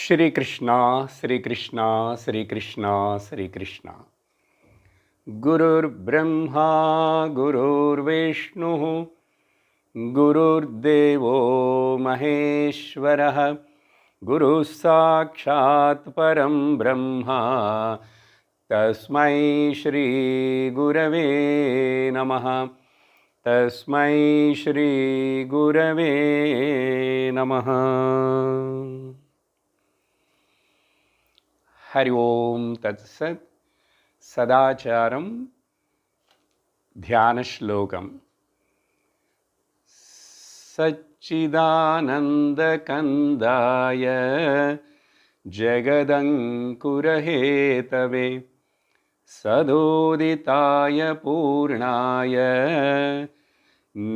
श्रीकृष्ण श्रीकृष्ण श्रीकृष्ण श्रीकृष्ण गुरुर्ब्रह्मा गुरुर्विष्णुः गुरुर्देवो महेश्वरः गुरुः साक्षात् परं ब्रह्म तस्मै श्री गुरवे नमः तस्मै श्री गुरवे नमः। हरि ओम तत्सत्। सदाचारं ध्यान श्लोकम सच्चिदानंदकंदाय जगदंकुरहेतवे सदोदिताय पूर्णाय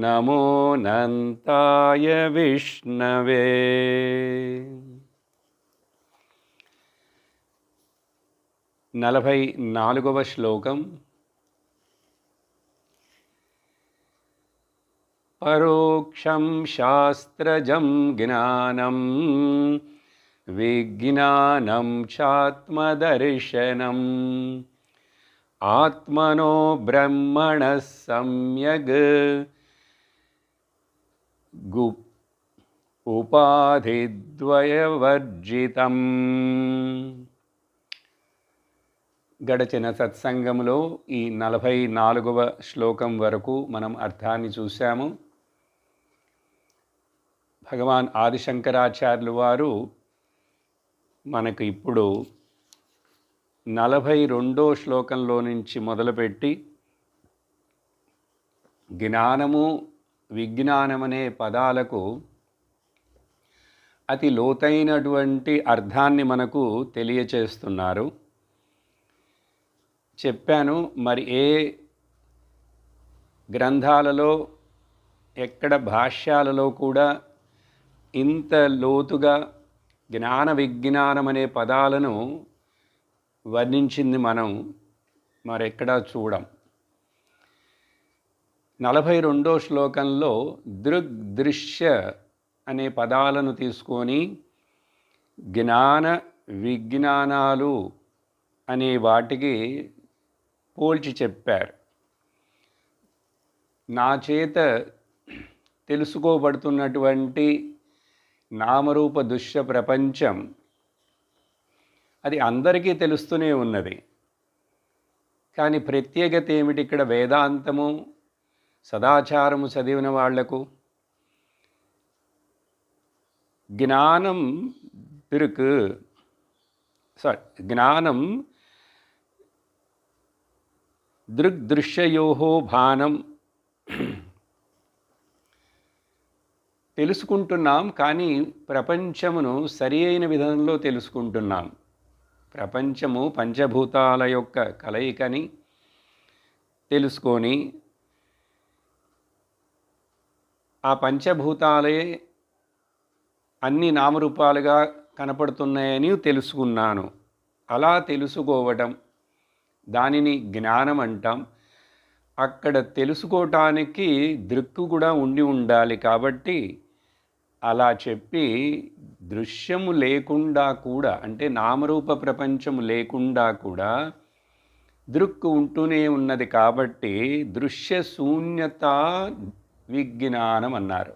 नमो अनंताय विष्णवे। 44వ శ్లోకం. పరోక్షం శాస్త్రజం జ్ఞానం విజ్ఞానం చాత్మదర్శనం ఆత్మనో బ్రహ్మణః సమ్యగ్ ఉపాధిద్వయవర్జితం. గడచిన సత్సంగంలో ఈ 44వ శ్లోకం వరకు మనం అర్థాన్ని చూశాము. భగవాన్ ఆదిశంకరాచార్యులు వారు మనకు ఇప్పుడు 42వ శ్లోకంలో నుంచి మొదలుపెట్టి జ్ఞానము విజ్ఞానమనే పదాలకు అతి లోతైనటువంటి అర్థాన్ని మనకు తెలియచేస్తున్నారు. చెప్పాను, మరి ఏ గ్రంథాలలో ఎక్కడ భాష్యాలలో కూడా ఇంత లోతుగా జ్ఞాన విజ్ఞానం అనే పదాలను వర్ణించింది మనం మరెక్కడా చూడం. 42వ శ్లోకంలో దృగ్దృశ్య అనే పదాలను తీసుకొని జ్ఞాన విజ్ఞానాలు అనే వాటికి పోల్చి చెప్పారు. నా చేత తెలుసుకోబడుతున్నటువంటి నామరూప దృశ్య ప్రపంచం అది అందరికీ తెలుస్తూనే ఉన్నది. కానీ ప్రత్యేకత ఏమిటి? ఇక్కడ వేదాంతము సదాచారము చదివిన వాళ్లకు జ్ఞానం జ్ఞానం దృగ్దృశ్యయోహో భానం తెలుసుకుంటున్నాం, కానీ ప్రపంచమును సరి అయిన విధంలో తెలుసుకుంటున్నాం. ప్రపంచము పంచభూతాల యొక్క కలయికని తెలుసుకొని ఆ పంచభూతాలే అన్ని నామరూపాలుగా కనపడుతున్నాయని తెలుసుకున్నాను. అలా తెలుసుకోవటం దానిని జ్ఞానం అంటాం. అక్కడ తెలుసుకోవటానికి దృక్కు కూడా ఉండాలి. కాబట్టి అలా చెప్పి దృశ్యము లేకుండా కూడా, అంటే నామరూప ప్రపంచము లేకుండా కూడా దృక్కు ఉంటూనే ఉన్నది. కాబట్టి దృశ్య శూన్యత విజ్ఞానం అన్నారు.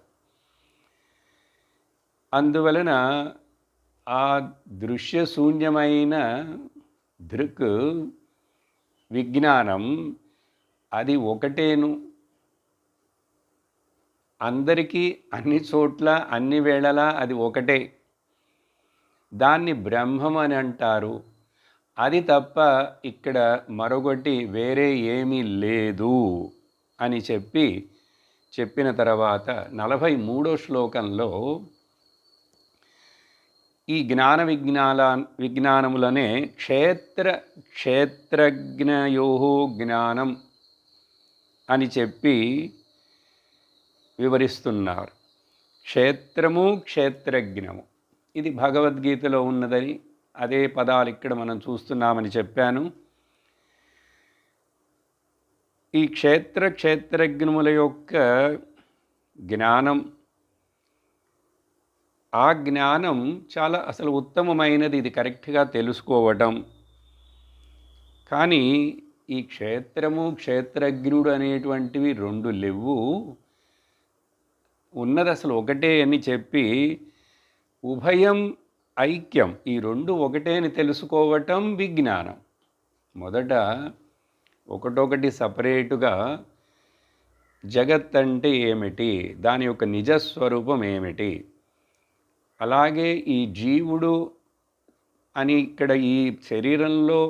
అందువలన ఆ దృశ్య శూన్యమైన దృక్ విజ్ఞానం అది ఒకటేను. అందరికీ అన్ని చోట్ల అన్ని వేళలా అది ఒకటే. దాన్ని బ్రహ్మం అని అంటారు. అది తప్ప ఇక్కడ మరొకటి వేరే ఏమీ లేదు అని చెప్పిన తర్వాత 43వ శ్లోకంలో ఈ జ్ఞాన విజ్ఞానములనే క్షేత్రజ్ఞయో జ్ఞానం అని చెప్పి వివరిస్తున్నారు. క్షేత్రము క్షేత్రజ్ఞము ఇది భగవద్గీతలో ఉన్నదని అదే పదాలు ఇక్కడ మనం చూస్తున్నామని చెప్పాను. ఈ క్షేత్రజ్ఞముల యొక్క జ్ఞానం ఆ జ్ఞానం చాలా అసలు ఉత్తమమైనది, ఇది కరెక్ట్గా తెలుసుకోవటం. కానీ ఈ క్షేత్రము క్షేత్రజ్ఞుడు అనేటువంటివి రెండు లేవు, ఉన్నది అసలు ఒకటే అని చెప్పి ఉభయం ఐక్యం, ఈ రెండు ఒకటే అని తెలుసుకోవటం విజ్ఞానం. మొదట ఒకటొకటి సపరేటుగా జగత్ అంటే ఏమిటి, దాని యొక్క నిజస్వరూపం ఏమిటి, అలాగే ఈ జీవుడు అని ఇక్కడ ఈ శరీరంలో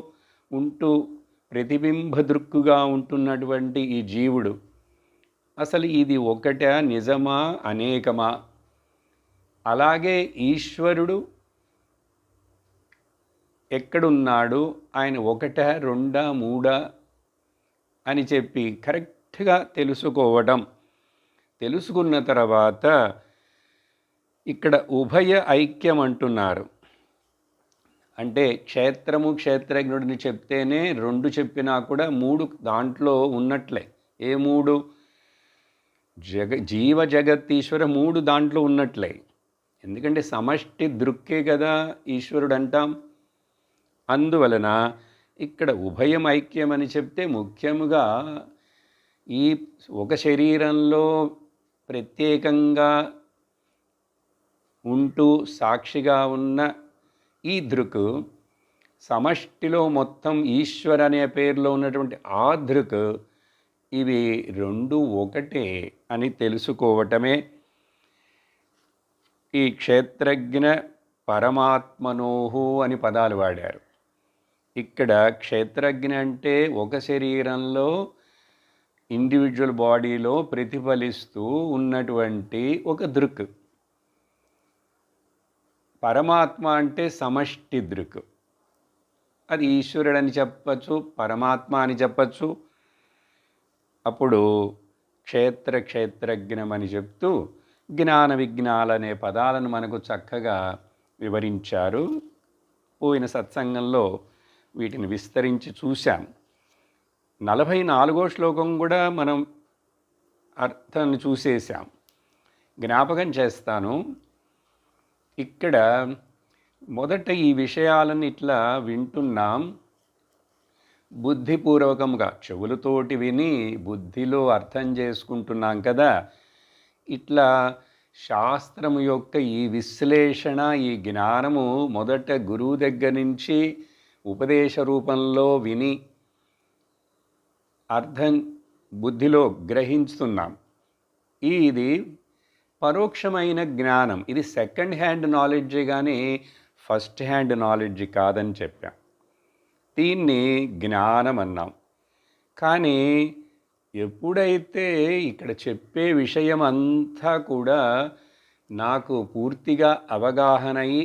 ఉంటూ ప్రతిబింబ దృక్కుగా ఉంటున్నటువంటి ఈ జీవుడు అసలు ఇది ఒకటా, నిజమా, అనేకమా, అలాగే ఈశ్వరుడు ఎక్కడున్నాడు, ఆయన ఒకటా, రెండా, మూడా అని చెప్పి కరెక్ట్గా తెలుసుకోవడం. తెలుసుకున్న తర్వాత ఇక్కడ ఉభయ ఐక్యం అంటున్నారు. అంటే క్షేత్రము క్షేత్రజ్ఞుడిని చెప్తేనే రెండు చెప్పినా కూడా మూడు దాంట్లో ఉన్నట్లే. ఏ మూడు? జీవ జగతీశ్వర మూడు దాంట్లో ఉన్నట్లే. ఎందుకంటే సమష్టి దృక్కే కదా ఈశ్వరుడు అంటాం. అందువలన ఇక్కడ ఉభయం ఐక్యం అని చెప్తే ముఖ్యముగా ఈ ఒక శరీరంలో ప్రత్యేకంగా ఉంటూ సాక్షిగా ఉన్న ఈ దృక్, సమష్టిలో మొత్తం ఈశ్వర్ అనే పేరులో ఉన్నటువంటి ఆ దృక్, ఇవి రెండు ఒకటే అని తెలుసుకోవటమే ఈ క్షేత్రజ్ఞ పరమాత్మనోహు అని పదాలు వాడారు. ఇక్కడ క్షేత్రజ్ఞ అంటే ఒక శరీరంలో ఇండివిజువల్ బాడీలో ప్రతిఫలిస్తూ ఉన్నటువంటి ఒక దృక్. పరమాత్మ అంటే సమష్టి దృక్, అది ఈశ్వరుడని చెప్పచ్చు, పరమాత్మ అని చెప్పచ్చు. అప్పుడు క్షేత్రజ్ఞం అని చెప్తూ జ్ఞాన విజ్ఞాలనే పదాలను మనకు చక్కగా వివరించారు. పోయిన సత్సంగంలో వీటిని విస్తరించి చూశాం. 44వ శ్లోకం కూడా మనం అర్థాన్ని చూసేశాం. జ్ఞాపకం చేస్తాను. ఇక్కడ మొదట ఈ విషయాలను ఇట్లా వింటున్నాం, బుద్ధిపూర్వకంగా చెవులతోటి విని బుద్ధిలో అర్థం చేసుకుంటున్నాం కదా. ఇట్లా శాస్త్రము యొక్క ఈ విశ్లేషణ, ఈ జ్ఞానము మొదట గురువు దగ్గర నుంచి ఉపదేశ రూపంలో విని అర్థం బుద్ధిలో గ్రహిస్తున్నాం. ఇది పరోక్షమైన జ్ఞానం, ఇది సెకండ్ హ్యాండ్ నాలెడ్జే కానీ ఫస్ట్ హ్యాండ్ నాలెడ్జ్ కాదని చెప్పాం. దీన్ని జ్ఞానం అన్నాం. కానీ ఎప్పుడైతే ఇక్కడ చెప్పే విషయం అంతా కూడా నాకు పూర్తిగా అవగాహన అయి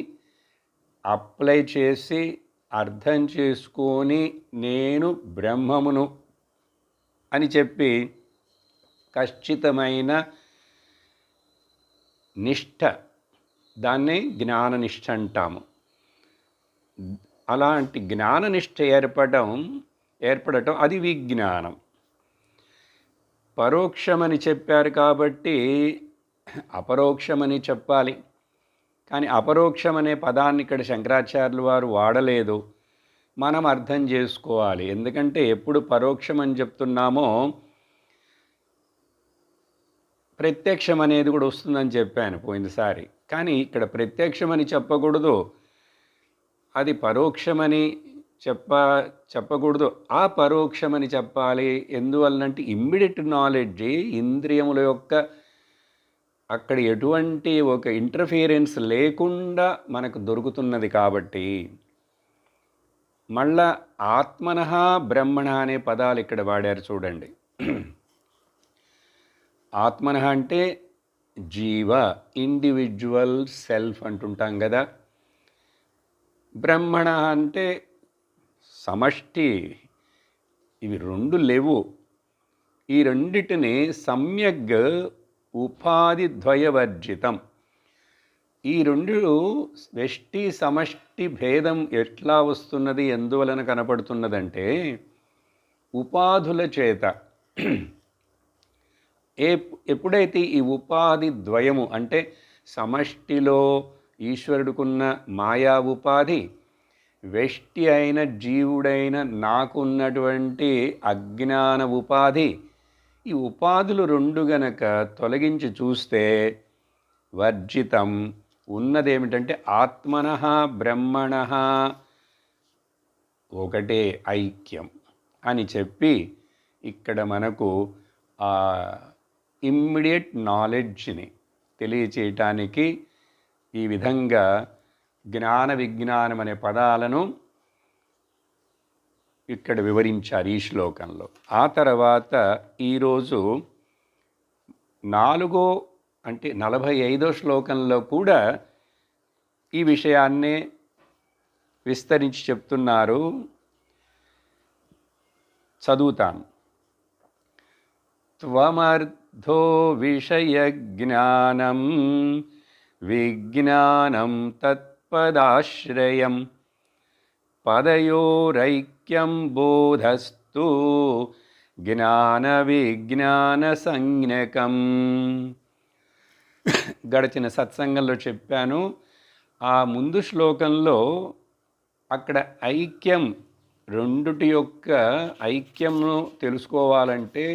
అప్లై చేసి అర్థం చేసుకొని నేను బ్రహ్మమును అని చెప్పి ఖచ్చితమైన నిష్ఠ, దాన్నే జ్ఞాననిష్ఠ అంటాము. అలాంటి జ్ఞాననిష్ఠ ఏర్పడటం అది విజ్ఞానం. పరోక్షమని చెప్పారు కాబట్టి అపరోక్షమని చెప్పాలి. కానీ అపరోక్షం అనే పదాన్ని ఇక్కడ శంకరాచార్యులు వారు వాడలేదు. మనం అర్థం చేసుకోవాలి. ఎందుకంటే ఎప్పుడు పరోక్షం అని చెప్తున్నామో ప్రత్యక్షం అనేది కూడా వస్తుందని చెప్పాను పోయినసారి. కానీ ఇక్కడ ప్రత్యక్షమని చెప్పకూడదు, అది పరోక్షమని చెప్పకూడదు, ఆ పరోక్షమని చెప్పాలి. ఎందువల్లంటే ఇమ్మీడియట్ నాలెడ్జ్ ఇంద్రియముల యొక్క అక్కడ ఎటువంటి ఒక ఇంటర్ఫియరెన్స్ లేకుండా మనకు దొరుకుతున్నది కాబట్టి. మళ్ళా ఆత్మనః బ్రహ్మణ అనే పదాలు ఇక్కడ వాడారు చూడండి. ఆత్మనః అంటే జీవ, ఇండివిజువల్ సెల్ఫ్ అంటుంటాం కదా. బ్రహ్మణ అంటే సమష్టి. ఇవి రెండు లేవు. ఈ రెండిటిని సమ్యగ్ ఉపాధి ద్వయవర్జితం. ఈ రెండు వ్యష్టి సమష్టి భేదం ఎట్లా వస్తున్నది, ఎందువలన కనపడుతున్నదంటే ఉపాధుల చేత. ఎప్పుడైతే ఈ ఉపాధి ద్వయము అంటే సమష్టిలో ఈశ్వరుడికున్న మాయా ఉపాధి, వెష్టి అయిన జీవుడైన నాకున్నటువంటి అజ్ఞాన ఉపాధి, ఈ ఉపాధులు రెండు గనక తొలగించి చూస్తే వర్జితం, ఉన్నదేమిటంటే ఆత్మనః బ్రహ్మణః ఒకటే ఐక్యం అని చెప్పి ఇక్కడ మనకు ఆ ఇమ్మీడియట్ నాలెడ్జ్ని తెలియచేయటానికి ఈ విధంగా జ్ఞాన విజ్ఞానం అనే పదాలను ఇక్కడ వివరించారు ఈ శ్లోకంలో. ఆ తర్వాత ఈరోజు 45వ శ్లోకంలో కూడా ఈ విషయాన్నే విస్తరించి చెప్తున్నారు. చదువుతాను. త్వమర్థో విషయ జ్ఞానం విజ్ఞానం తత్పదాశ్రయం పదయోరైక్యం బోధస్తు జ్ఞాన విజ్ఞాన సంజ్ఞకం. గడిచిన సత్సంగంలో చెప్పాను. ఆ ముందు శ్లోకంలో అక్కడ ఐక్యం, రెండుటి యొక్క ఐక్యంను తెలుసుకోవాలంటే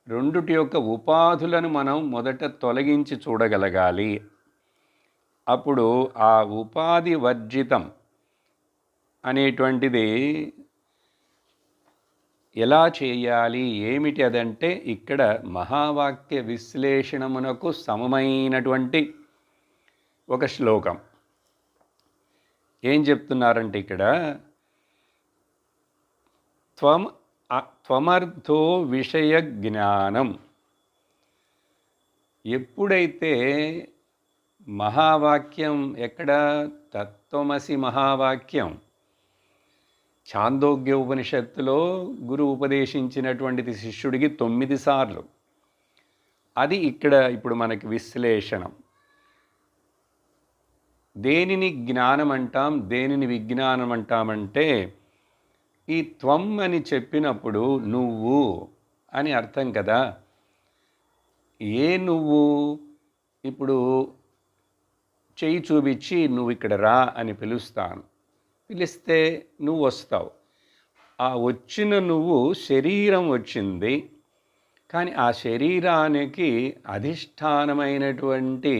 రెండుటి యొక్క ఉపాధులను మనం మొదట తొలగించి చూడగలగాలి. అప్పుడు ఆ ఉపాధి వర్జితం అనేటువంటిది ఎలా చేయాలి, ఏమిటి అదంటే ఇక్కడ మహావాక్య విశ్లేషణమునకు సమమైనటువంటి ఒక శ్లోకం. ఏం చెప్తున్నారంటే ఇక్కడ త్వమర్థో విషయ జ్ఞానం. ఎప్పుడైతే మహావాక్యం, ఎక్కడ తత్వమసి మహావాక్యం ఛాందోగ్య ఉపనిషత్తులో గురువు ఉపదేశించినటువంటిది శిష్యుడికి 9 సార్లు. అది ఇక్కడ ఇప్పుడు మనకి విశ్లేషణం. దేనిని జ్ఞానం అంటాం, దేనిని విజ్ఞానం అంటామంటే ఈ త్వం అని చెప్పినప్పుడు నువ్వు అని అర్థం కదా. ఏ నువ్వు? ఇప్పుడు చెయ్యి చూపించి నువ్వు ఇక్కడ రా అని పిలుస్తాను, పిలిస్తే నువ్వు వస్తావు. ఆ వచ్చిన నువ్వు శరీరం వచ్చింది, కానీ ఆ శరీరానికి అధిష్టానమైనటువంటి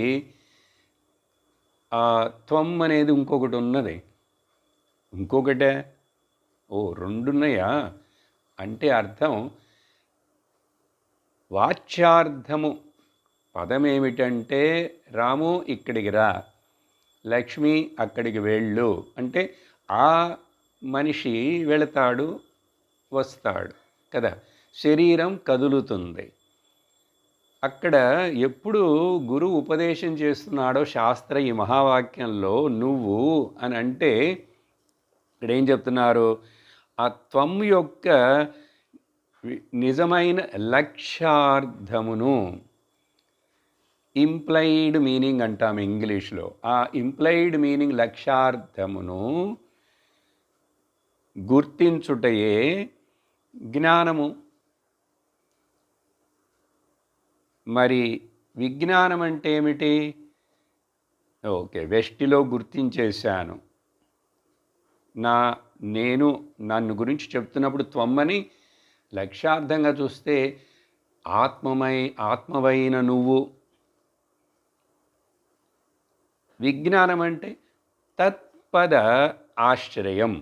ఆ త్వం అనేది ఇంకొకటి ఉన్నది. ఇంకొకటే? ఓ, రెండున్నాయా అంటే అర్థం వాచ్యార్థము. పదమేమిటంటే రాము ఇక్కడికి రా, లక్ష్మి అక్కడికి వెళ్ళు అంటే ఆ మనిషి వెళతాడు, వస్తాడు కదా. శరీరం కదులుతుంది. అక్కడ ఎప్పుడు గురువు ఉపదేశం చేస్తున్నాడో శాస్త్ర ఈ మహావాక్యంలో నువ్వు అని అంటే ఇక్కడ ఏం చెప్తున్నారు? ఆ త్వం యొక్క నిజమైన లక్ష్యార్థమును, ఇంప్లైడ్ మీనింగ్ అంటాం ఇంగ్లీష్లో, ఆ ఇంప్లైడ్ మీనింగ్ లక్ష్యార్థమును గుర్తించుటయే జ్ఞానము. మరి విజ్ఞానం అంటే ఏమిటి? ఓకే, వెష్టిలో గుర్తించేశాను, నేను నన్ను గురించి చెప్తున్నప్పుడు త్వమ్మని లక్ష్యార్థంగా చూస్తే ఆత్మవైన నువ్వు. విజ్ఞానం అంటే తత్పద ఆశ్రయం.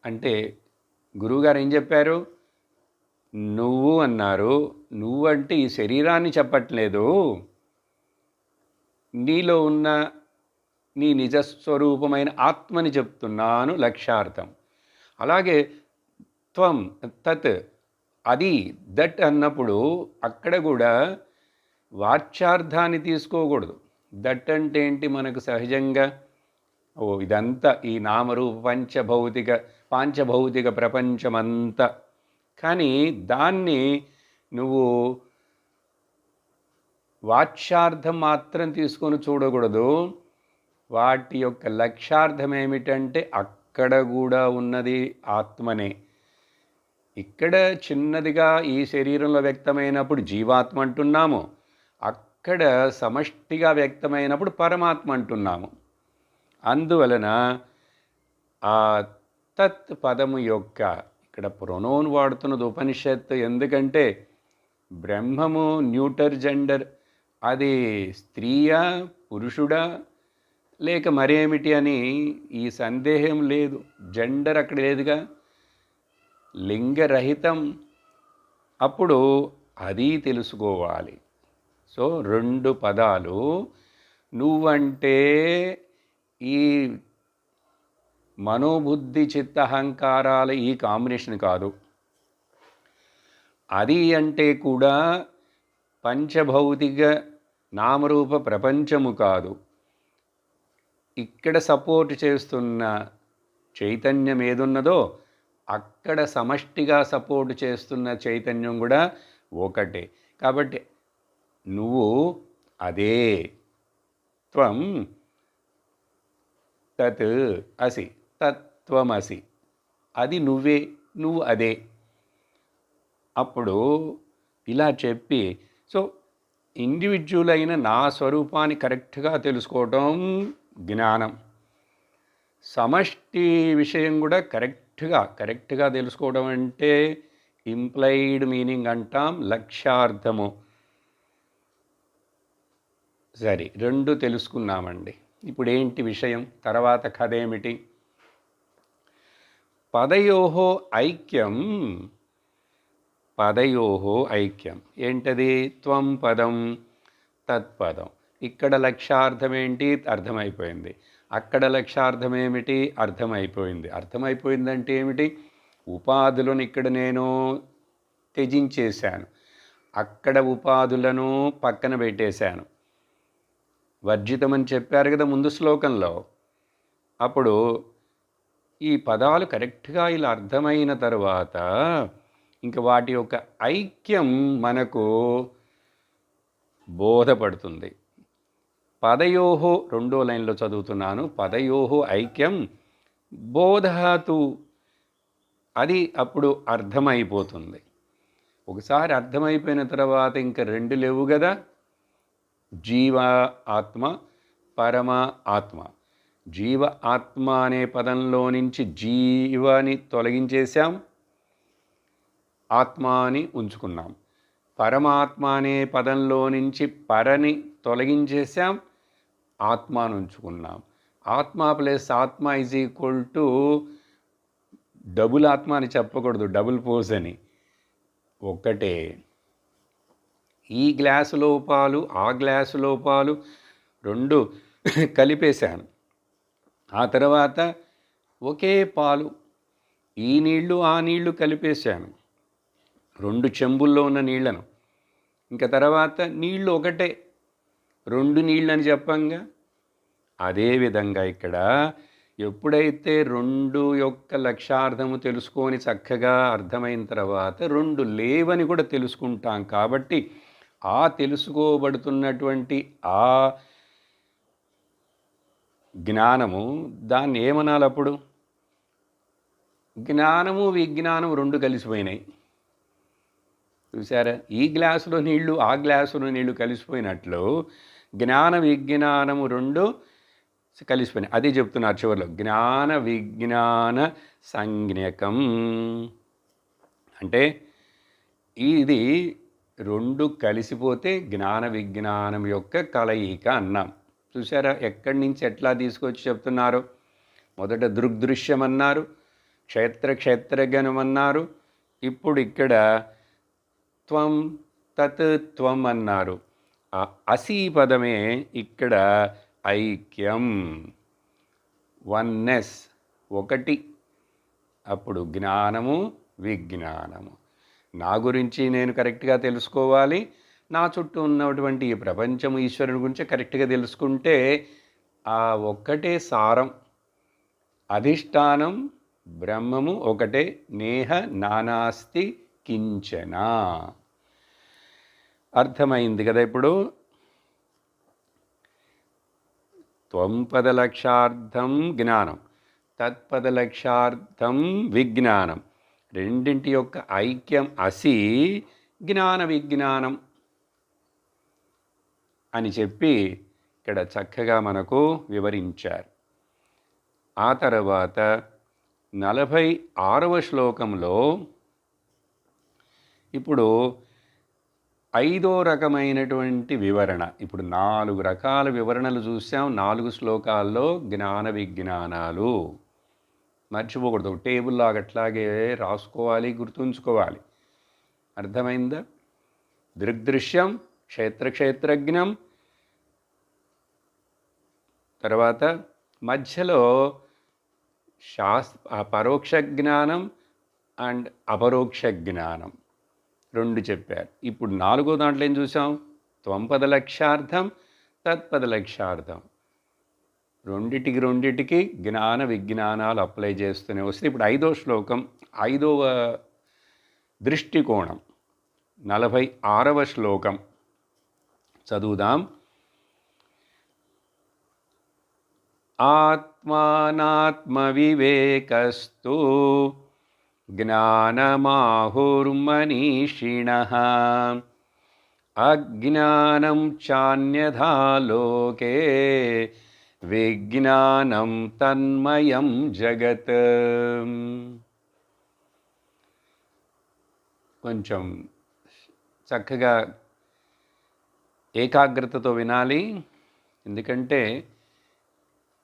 అంటే గురువుగారు ఏం చెప్పారు? నువ్వు అన్నారు. నువ్వు అంటే ఈ శరీరాన్ని చెప్పట్లేదు, నీలో ఉన్న నీ నిజస్వరూపమైన ఆత్మని చెప్తున్నాను లక్ష్యార్థం. అలాగే త్వం, తత్, అది, దట్ అన్నప్పుడు అక్కడ కూడా వాచ్యార్థాన్ని తీసుకోకూడదు. దట్ అంటే ఏంటి? మనకు సహజంగా ఇదంతా ఈ నామరూప పాంచభౌతిక ప్రపంచమంతా. కానీ దాన్ని నువ్వు వాచ్యార్థం మాత్రం తీసుకొని చూడకూడదు. వాటి యొక్క లక్ష్యార్థం ఏమిటంటే అక్కడ కూడా ఉన్నది ఆత్మనే. ఇక్కడ చిన్నదిగా ఈ శరీరంలో వ్యక్తమైనప్పుడు జీవాత్మ అంటున్నాము, అక్కడ సమష్టిగా వ్యక్తమైనప్పుడు పరమాత్మ అంటున్నాము. అందువలన ఆ తత్ పదము యొక్క ఇక్కడ ప్రొనౌన్ వాడుతున్నది ఉపనిషత్తు. ఎందుకంటే బ్రహ్మము న్యూటర్ జెండర్, అది స్త్రీయా పురుషుడా లేక మరేమిటి అని ఈ సందేహం లేదు. జెండర్ అక్కడ లేదుగా, లింగరహితం. అప్పుడు అది తెలుసుకోవాలి. సో 2 పదాలు. నువ్వంటే ఈ మనోబుద్ధి చిత్తహంకారాల ఈ కాంబినేషన్ కాదు. అది అంటే కూడా పంచభౌతిక నామరూప ప్రపంచము కాదు. ఇక్కడ సపోర్ట్ చేస్తున్న చైతన్యం ఏదున్నదో అక్కడ సమష్టిగా సపోర్ట్ చేస్తున్న చైతన్యం కూడా ఒకటే. కాబట్టి నువ్వు అదే. త్వం తత్ అసి, తత్వమసి. అది నువ్వే, నువ్వు అదే. అప్పుడు ఇలా చెప్పి, సో ఇండివిజువల్ అయిన నా స్వరూపాన్ని కరెక్ట్గా తెలుసుకోవటం జ్ఞానం. సమష్టి విషయం కూడా కరెక్ట్గా తెలుసుకోవడం అంటే ఇంప్లైడ్ మీనింగ్ అంటాం, లక్ష్యార్థము. సరే, 2 తెలుసుకున్నామండి. ఇప్పుడు ఏంటి విషయం, తర్వాత కథ ఏమిటి? పదయోహో ఐక్యం. పదయోహో ఐక్యం ఏంటది? త్వం పదం తత్పదం. ఇక్కడ లక్ష్యార్థం ఏంటి? అర్థమైపోయింది. అక్కడ లక్ష్యార్థం ఏమిటి? అర్థమైపోయింది. అర్థమైపోయిందంటే ఏమిటి? ఉపాధులను ఇక్కడ నేను త్యజించేశాను, అక్కడ ఉపాధులను పక్కన పెట్టేశాను. వర్జితమని చెప్పారు కదా ముందు శ్లోకంలో. అప్పుడు ఈ పదాలు కరెక్ట్గా ఇలా అర్థమైన తర్వాత ఇంక వాటి యొక్క ఐక్యం మనకు బోధపడుతుంది. పదయోహో 2వ లైన్లో చదువుతున్నాను. పదయోహో ఐక్యం బోధతు. అది అప్పుడు అర్థమైపోతుంది. ఒకసారి అర్థమైపోయిన తర్వాత ఇంక 2 లేవు కదా, జీవ ఆత్మ, పరమ ఆత్మ. జీవ ఆత్మ అనే పదంలో నుంచి జీవాని తొలగించేశాం, ఆత్మ అని ఉంచుకున్నాం. పరమాత్మ అనే పదంలో నుంచి పరని తొలగించేశాం, ఆత్మను ఉంచుకున్నాం. ఆత్మ ప్లస్ ఆత్మ ఈజ్ ఈక్వల్ టు డబుల్ ఆత్మ అని చెప్పకూడదు, డబుల్ పోజ్ అని. ఒక్కటే. ఈ గ్లాసులో పాలు ఆ గ్లాసులో పాలు 2 కలిపేశాను. ఆ తర్వాత ఒకే పాలు, ఈ నీళ్లు ఆ నీళ్లు కలిపేశాను, 2 చెంబుల్లో ఉన్న నీళ్లను. ఇంకా తర్వాత నీళ్లు ఒకటే, 2 నీళ్ళని చెప్పంగా. అదేవిధంగా ఇక్కడ ఎప్పుడైతే 2 యొక్క లక్ష్యార్థము తెలుసుకొని చక్కగా అర్థమైన తర్వాత 2 లేవని కూడా తెలుసుకుంటాం. కాబట్టి ఆ తెలుసుకోబడుతున్నటువంటి ఆ జ్ఞానము, దాన్ని ఏమనాలి అప్పుడు? జ్ఞానము విజ్ఞానం 2 కలిసిపోయినాయి. చూసారా? ఈ గ్లాసులో నీళ్లు ఆ గ్లాసులో నీళ్లు కలిసిపోయినట్లు జ్ఞాన విజ్ఞానము 2 కలిసిపోయినాయి. అదే చెప్తున్నారు చివరిలో, జ్ఞాన విజ్ఞాన సంజ్ఞకం. అంటే ఇది 2 కలిసిపోతే జ్ఞాన విజ్ఞానం యొక్క కలయిక అన్నాం. చూసారా ఎక్కడి నుంచి ఎట్లా తీసుకొచ్చి చెప్తున్నారు? మొదట దృగ్దృశ్యం అన్నారు, క్షేత్రజ్ఞానం అన్నారు, ఇప్పుడు ఇక్కడ త్వం తత్ త్వం అన్నారు. ఆ అసి పదమే ఇక్కడ ఐక్యం, వన్నెస్, ఒకటి. అప్పుడు జ్ఞానము విజ్ఞానము. నా గురించి నేను కరెక్ట్గా తెలుసుకోవాలి, నా చుట్టూ ఉన్నటువంటి ఈ ప్రపంచము ఈశ్వరుని గురించి కరెక్ట్గా తెలుసుకుంటే ఆ ఒక్కటే సారం. అధిష్టానం బ్రహ్మము ఒకటే, నేహ నానాస్తి కించన. అర్థమైంది కదా ఇప్పుడు? త్వం పదలక్ష్యార్థం జ్ఞానం, తత్పదలక్ష్యార్థం విజ్ఞానం. రెండింటి యొక్క ఐక్యం అసి జ్ఞాన విజ్ఞానం. అని చెప్పి ఇక్కడ చక్కగా మనకు వివరించారు. ఆ తర్వాత 46వ శ్లోకంలో ఇప్పుడు 5వ రకమైనటువంటి వివరణ. ఇప్పుడు 4 రకాల వివరణలు చూసాం 4 శ్లోకాల్లో. జ్ఞాన విజ్ఞానాలు మర్చిపోకూడదు. టేబుల్ లాగా అట్లాగే రాసుకోవాలి, గుర్తుంచుకోవాలి. అర్థమైందా? దృగ్దృశ్యం, క్షేత్రజ్ఞం, తర్వాత మధ్యలో పరోక్ష జ్ఞానం అండ్ అపరోక్ష జ్ఞానం 2 చెప్పారు. ఇప్పుడు 4వ దాంట్లో ఏం చూసాం? త్వంపద లక్ష్యార్థం, తత్పద లక్ష్యార్థం. రెండిటికి జ్ఞాన విజ్ఞానాలు అప్లై చేస్తూనే వస్తే ఇప్పుడు 5వ శ్లోకం 5వ దృష్టికోణం 46వ శ్లోకం చదువుదాం. ఆత్మానాత్మ వివేకస్తు జ్ఞానమాహుర్మనీషిణః అజ్ఞానం చాన్యథా లోకే విజ్ఞానం తన్మయం జగత్. కొంచెం చక్కగా ఏకాగ్రతతో వినాలి, ఎందుకంటే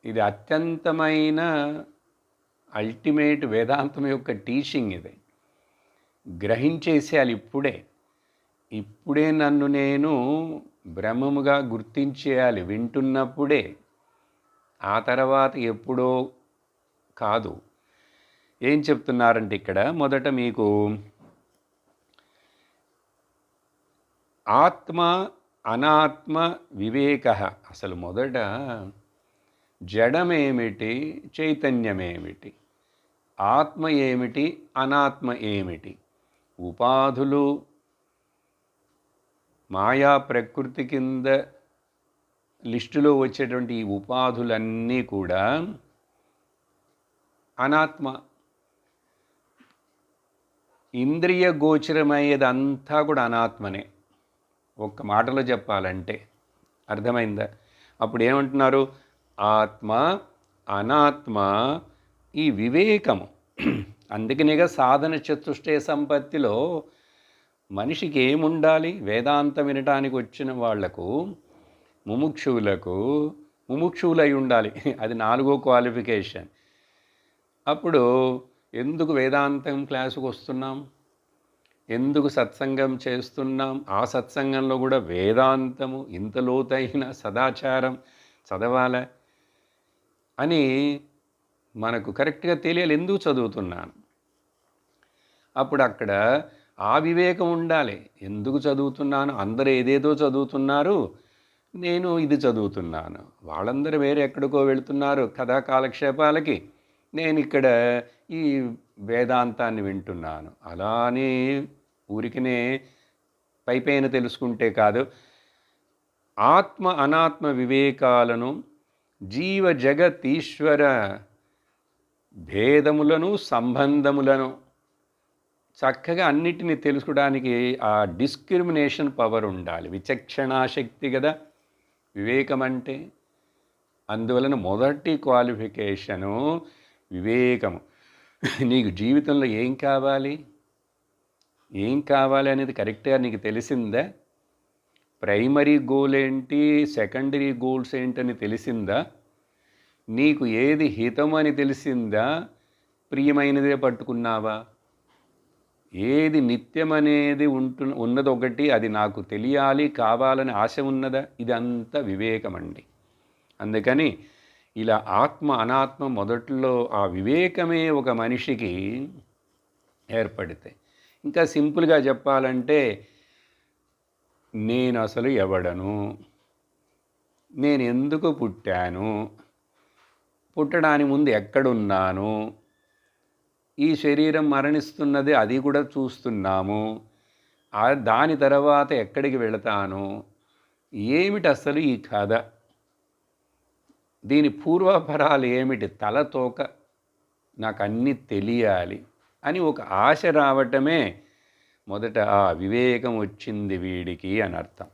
ఇది అత్యంతమైన అల్టిమేట్ వేదాంతం యొక్క టీచింగ్. ఇది గ్రహించేసేయాలి ఇప్పుడే నన్ను నేను బ్రహ్మముగా గుర్తించేయాలి వింటున్నప్పుడే. ఆ తర్వాత ఎప్పుడో కాదు. ఏం చెప్తున్నారంటే ఇక్కడ మొదట మీకు ఆత్మ అనాత్మ వివేక. అసలు మొదట జడమేమిటి, చైతన్యమేమిటి, ఆత్మ ఏమిటి, అనాత్మ ఏమిటి, ఉపాధులు మాయా ప్రకృతి కింద లిస్టులో వచ్చేటువంటి ఈ ఉపాధులన్నీ కూడా అనాత్మ. ఇంద్రియ గోచరమయ్యేదంతా కూడా అనాత్మనే. ఒక్క మాటలో చెప్పాలంటే అర్థమైందా? అప్పుడు ఏమంటున్నారు? ఆత్మ అనాత్మ ఈ వివేకము. అందుకనిగా సాధన చతుష్టయ సంపత్తిలో మనిషికి ఏముండాలి? వేదాంతం వినటానికి వచ్చిన వాళ్లకు ముముక్షువులై ఉండాలి. అది 4వ క్వాలిఫికేషన్. అప్పుడు ఎందుకు వేదాంతం క్లాసుకు వస్తున్నాం? ఎందుకు సత్సంగం చేస్తున్నాం? ఆ సత్సంగంలో కూడా వేదాంతము ఇంత లోతైన సదాచారం చదవాలా అని మనకు కరెక్ట్గా తెలియాలి. ఎందుకు చదువుతున్నాను? అప్పుడు అక్కడ ఆ వివేకం ఉండాలి. ఎందుకు చదువుతున్నాను? అందరూ ఏదేదో చదువుతున్నారు, నేను ఇది చదువుతున్నాను. వాళ్ళందరూ వేరే ఎక్కడికో వెళుతున్నారు కథా కాలక్షేపాలకి, నేను ఇక్కడ ఈ వేదాంతాన్ని వింటున్నాను. అలానే ఊరికనే పైపైన తెలుసుకుంటే కాదు. ఆత్మ అనాత్మ వివేకాలను, జీవ జగత్ ఈశ్వర భేదములను, సంబంధములను చక్కగా అన్నిటినీ తెలుసుకోవడానికి ఆ డిస్క్రిమినేషన్ పవర్ ఉండాలి. విచక్షణాశక్తి కదా వివేకం అంటే. అందువలన మొదటి క్వాలిఫికేషను వివేకము. నీకు జీవితంలో ఏం కావాలి అనేది కరెక్ట్గా నీకు తెలిసిందా? ప్రైమరీ గోల్ ఏంటి, సెకండరీ గోల్స్ ఏంటని తెలిసిందా? నీకు ఏది హితం అని తెలిసిందా? ప్రియమైనదే పట్టుకున్నావా? ఏది నిత్యం అనేది ఉన్నది ఒకటి, అది నాకు తెలియాలి, కావాలని ఆశ ఉన్నదా? ఇదంతా వివేకం అండి. అందుకని ఇలా ఆత్మ అనాత్మ మొదట్లో ఆ వివేకమే ఒక మనిషికి ఏర్పడితే, ఇంకా సింపుల్గా చెప్పాలంటే నేను అసలు ఎవడను, నేను ఎందుకు పుట్టాను, పుట్టడానికి ముందు ఎక్కడున్నాను, ఈ శరీరం మరణిస్తున్నది అది కూడా చూస్తున్నాము, దాని తర్వాత ఎక్కడికి వెళతాను, ఏమిటి అసలు ఈ కథ, దీని పూర్వపరాలు ఏమిటి, తలతోక నాకు అన్నీ తెలియాలి అని ఒక ఆశ రావటమే మొదట ఆ వివేకం వచ్చింది వీడికి అని అర్థం.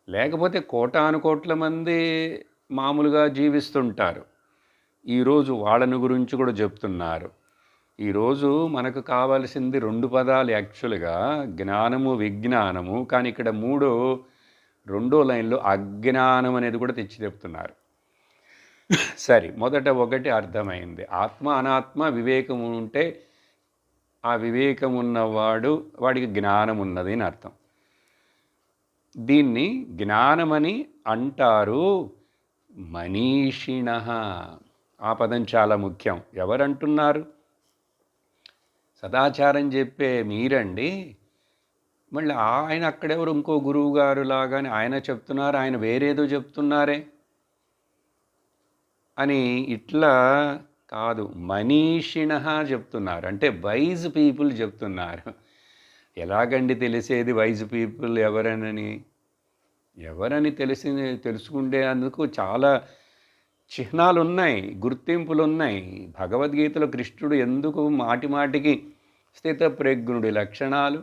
లేకపోతే కోటాను కోట్ల మంది మామూలుగా జీవిస్తుంటారు. ఈరోజు వాళ్ళని గురించి కూడా చెప్తున్నారు. ఈరోజు మనకు కావాల్సింది 2 పదాలు యాక్చువల్‌గా జ్ఞానము, విజ్ఞానము. కానీ ఇక్కడ రెండో లైన్‌లో అజ్ఞానం అనేది కూడా తెచ్చి చెప్తున్నారు. సరే, మొదట ఒకటి అర్థమైంది. ఆత్మ, అనాత్మ, వివేకం ఉంటే ఆ వివేకం ఉన్నవాడు వాడికి జ్ఞానం ఉన్నది అని అర్థం. దీన్ని జ్ఞానమని అంటారు మనీషిణః. ఆ పదం చాలా ముఖ్యం. ఎవరంటున్నారు? సదాచారం చెప్పే మీరండి. మళ్ళీ ఆయన అక్కడెవరు ఇంకో గురువు గారు లాగానే ఆయన చెప్తున్నారు, ఆయన వేరేదో చెప్తున్నారే అని ఇట్లా కాదు, మనీషిణః చెప్తున్నారు. అంటే వైజ్ పీపుల్ చెప్తున్నారు. ఎలాగండి తెలిసేది వైజ్ పీపుల్ ఎవరని తెలుసుకునేందుకు చాలా చిహ్నాలు ఉన్నాయి, గుర్తింపులు ఉన్నాయి. భగవద్గీతలో కృష్ణుడు ఎందుకు మాటిమాటికి స్థితప్రజ్ఞుడి లక్షణాలు,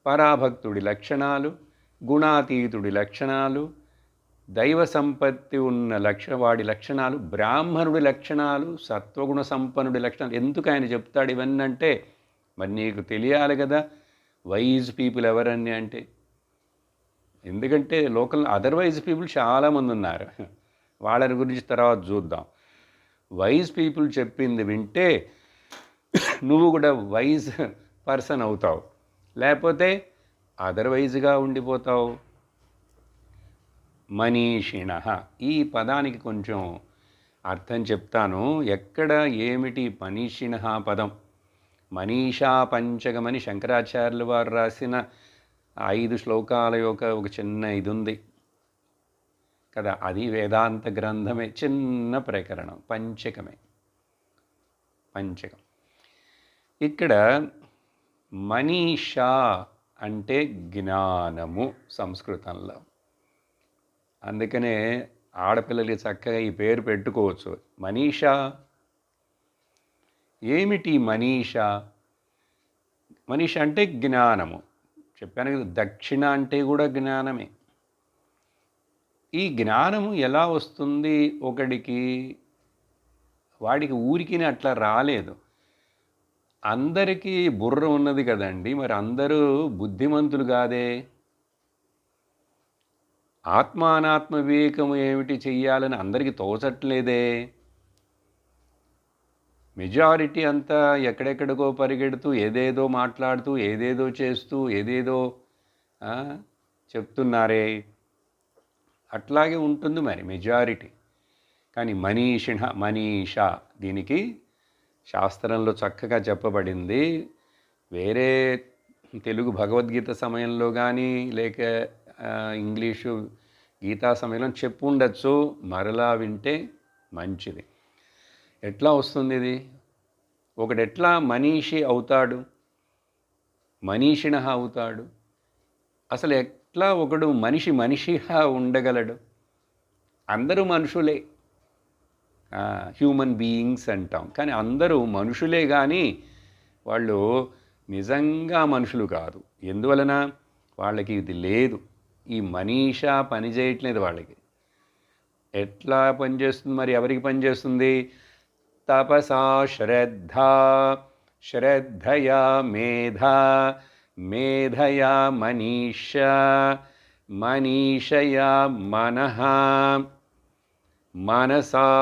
పరాభక్తుడి లక్షణాలు, గుణాతీతుడి లక్షణాలు, దైవ సంపత్తి ఉన్న వాడి లక్షణాలు, బ్రాహ్మణుడి లక్షణాలు, సత్వగుణ సంపన్నుడి లక్షణాలు ఎందుకు ఆయన చెప్తాడు ఇవన్నీ అంటే, మరి నీకు తెలియాలి కదా వైజ్ పీపుల్ ఎవరని అంటే. ఎందుకంటే లోకల్ అదర్వైజ్ పీపుల్ చాలామంది ఉన్నారు, వాళ్ళని గురించి తర్వాత చూద్దాం. వైజ్ పీపుల్ చెప్పింది వింటే నువ్వు కూడా వైజ్ పర్సన్ అవుతావు, లేకపోతే అదర్వైజ్గా ఉండిపోతావు. మనీషిణః ఈ పదానికి కొంచెం అర్థం చెప్తాను. ఎక్కడ ఏమిటి మనీషిణః పదం? మనీషా పంచకమని శంకరాచార్యుల వారు రాసిన 5 శ్లోకాల యొక్క ఒక చిన్న ఇది ఉంది కదా, అది వేదాంత గ్రంథమే, చిన్న ప్రకరణం, పంచకం. ఇక్కడ మనీషా అంటే జ్ఞానము సంస్కృతంలో. అందుకనే ఆడపిల్లలకి చక్కగా ఈ పేరు పెట్టుకోవచ్చు, మనీషా. ఏమిటి మనీషా? మనీష అంటే జ్ఞానము. చెప్పాను కదా, దక్షిణ అంటే కూడా జ్ఞానమే. ఈ జ్ఞానము ఎలా వస్తుంది ఒకడికి? వాడికి ఊరికినే అట్లా రాలేదు. అందరికీ బుర్ర ఉన్నది కదండి, మరి అందరూ బుద్ధిమంతులు కాదే. ఆత్మానాత్మ వివేకము ఏమిటి చెయ్యాలని అందరికీ తోచట్లేదే. మెజారిటీ అంతా ఎక్కడెక్కడికో పరిగెడుతూ, ఏదేదో మాట్లాడుతూ, ఏదేదో చేస్తూ, ఏదేదో చెప్తున్నారే. అట్లాగే ఉంటుంది మరి మెజారిటీ. కానీ మనీష దీనికి శాస్త్రంలో చక్కగా చెప్పబడింది. వేరే తెలుగు భగవద్గీత సమయంలో కానీ లేక ఇంగ్లీషు గీతా సమయంలో చెప్పు ఉండొచ్చు, మరలా వింటే మంచిది. ఎట్లా వస్తుంది ఇది? ఒకడు ఎట్లా మనీషి అవుతాడు, మనీషిణః అవుతాడు? అసలు ఎట్లా ఒకడు మనిషిగా ఉండగలడు? అందరూ మనుషులే, హ్యూమన్ బీయింగ్స్ అంటాం, కానీ అందరూ మనుషులే. కానీ వాళ్ళు నిజంగా మనుషులు కాదు. ఎందువలన? వాళ్ళకి ఇది లేదు, ఈ మనీషా పని చేయట్లేదు వాళ్ళకి. ఎట్లా పనిచేస్తుంది మరి? ఎవరికి పనిచేస్తుంది? తపసా శ్రద్ధయా మేధయా మనీషయా మనసా